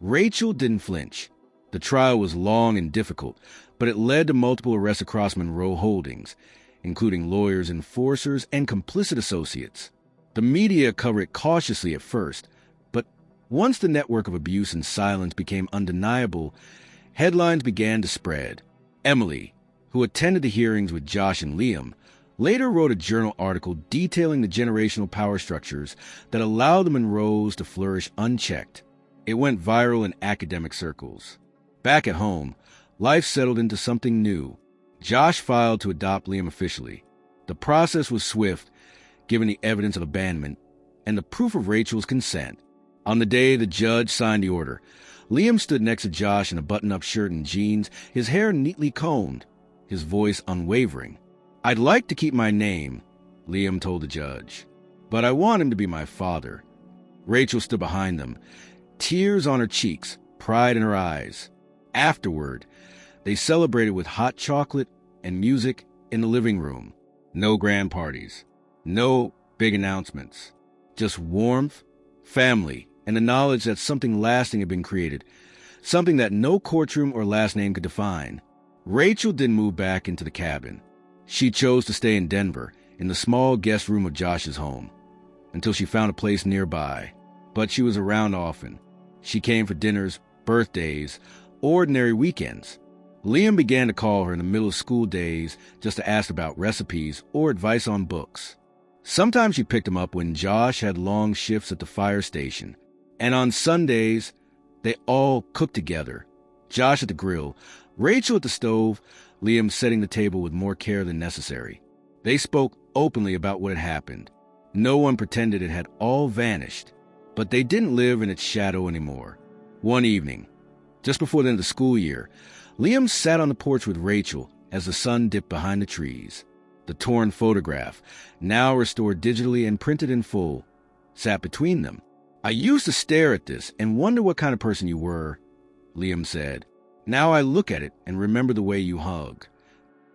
Rachel didn't flinch. The trial was long and difficult, but it led to multiple arrests across Monroe Holdings, including lawyers, enforcers, and complicit associates. The media covered it cautiously at first, but once the network of abuse and silence became undeniable, headlines began to spread. Emily, who attended the hearings with Josh and Liam, later wrote a journal article detailing the generational power structures that allowed the Monroes to flourish unchecked. It went viral in academic circles. Back at home, life settled into something new. Josh filed to adopt Liam officially. The process was swift, given the evidence of abandonment and the proof of Rachel's consent. On the day the judge signed the order, Liam stood next to Josh in a button-up shirt and jeans, his hair neatly combed, his voice unwavering. "I'd like to keep my name," Liam told the judge, "but I want him to be my father." Rachel stood behind them, tears on her cheeks, pride in her eyes. Afterward, they celebrated with hot chocolate and music in the living room. No grand parties, no big announcements, just warmth, family, and the knowledge that something lasting had been created, something that no courtroom or last name could define. Rachel didn't move back into the cabin. She chose to stay in Denver, in the small guest room of Josh's home, until she found a place nearby. But she was around often. She came for dinners, birthdays, ordinary weekends. Liam began to call her in the middle of school days just to ask about recipes or advice on books. Sometimes she picked him up when Josh had long shifts at the fire station. And on Sundays, they all cooked together. Josh at the grill, Rachel at the stove, Liam setting the table with more care than necessary. They spoke openly about what had happened. No one pretended it had all vanished, but they didn't live in its shadow anymore. One evening, just before the end of the school year, Liam sat on the porch with Rachel as the sun dipped behind the trees. The torn photograph, now restored digitally and printed in full, sat between them. "I used to stare at this and wonder what kind of person you were," Liam said. "Now I look at it and remember the way you hug."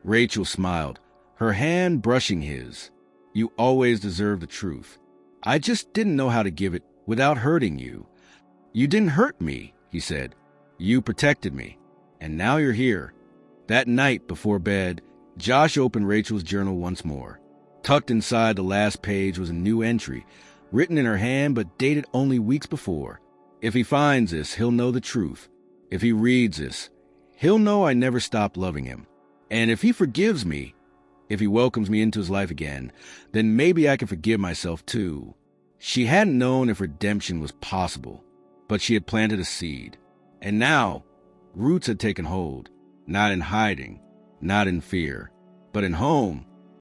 Rachel smiled, her hand brushing his. "You always deserved the truth. I just didn't know how to give it without hurting you." "You didn't hurt me," he said. "You protected me. And now you're here." That night before bed, Josh opened Rachel's journal once more. Tucked inside the last page was a new entry, written in her hand but dated only weeks before. "If he finds this, he'll know the truth. If he reads this, he'll know I never stopped loving him. And if he forgives me, if he welcomes me into his life again, then maybe I can forgive myself too." She hadn't known if redemption was possible, but she had planted a seed. And now, roots had taken hold, not in hiding, not in fear, but in home,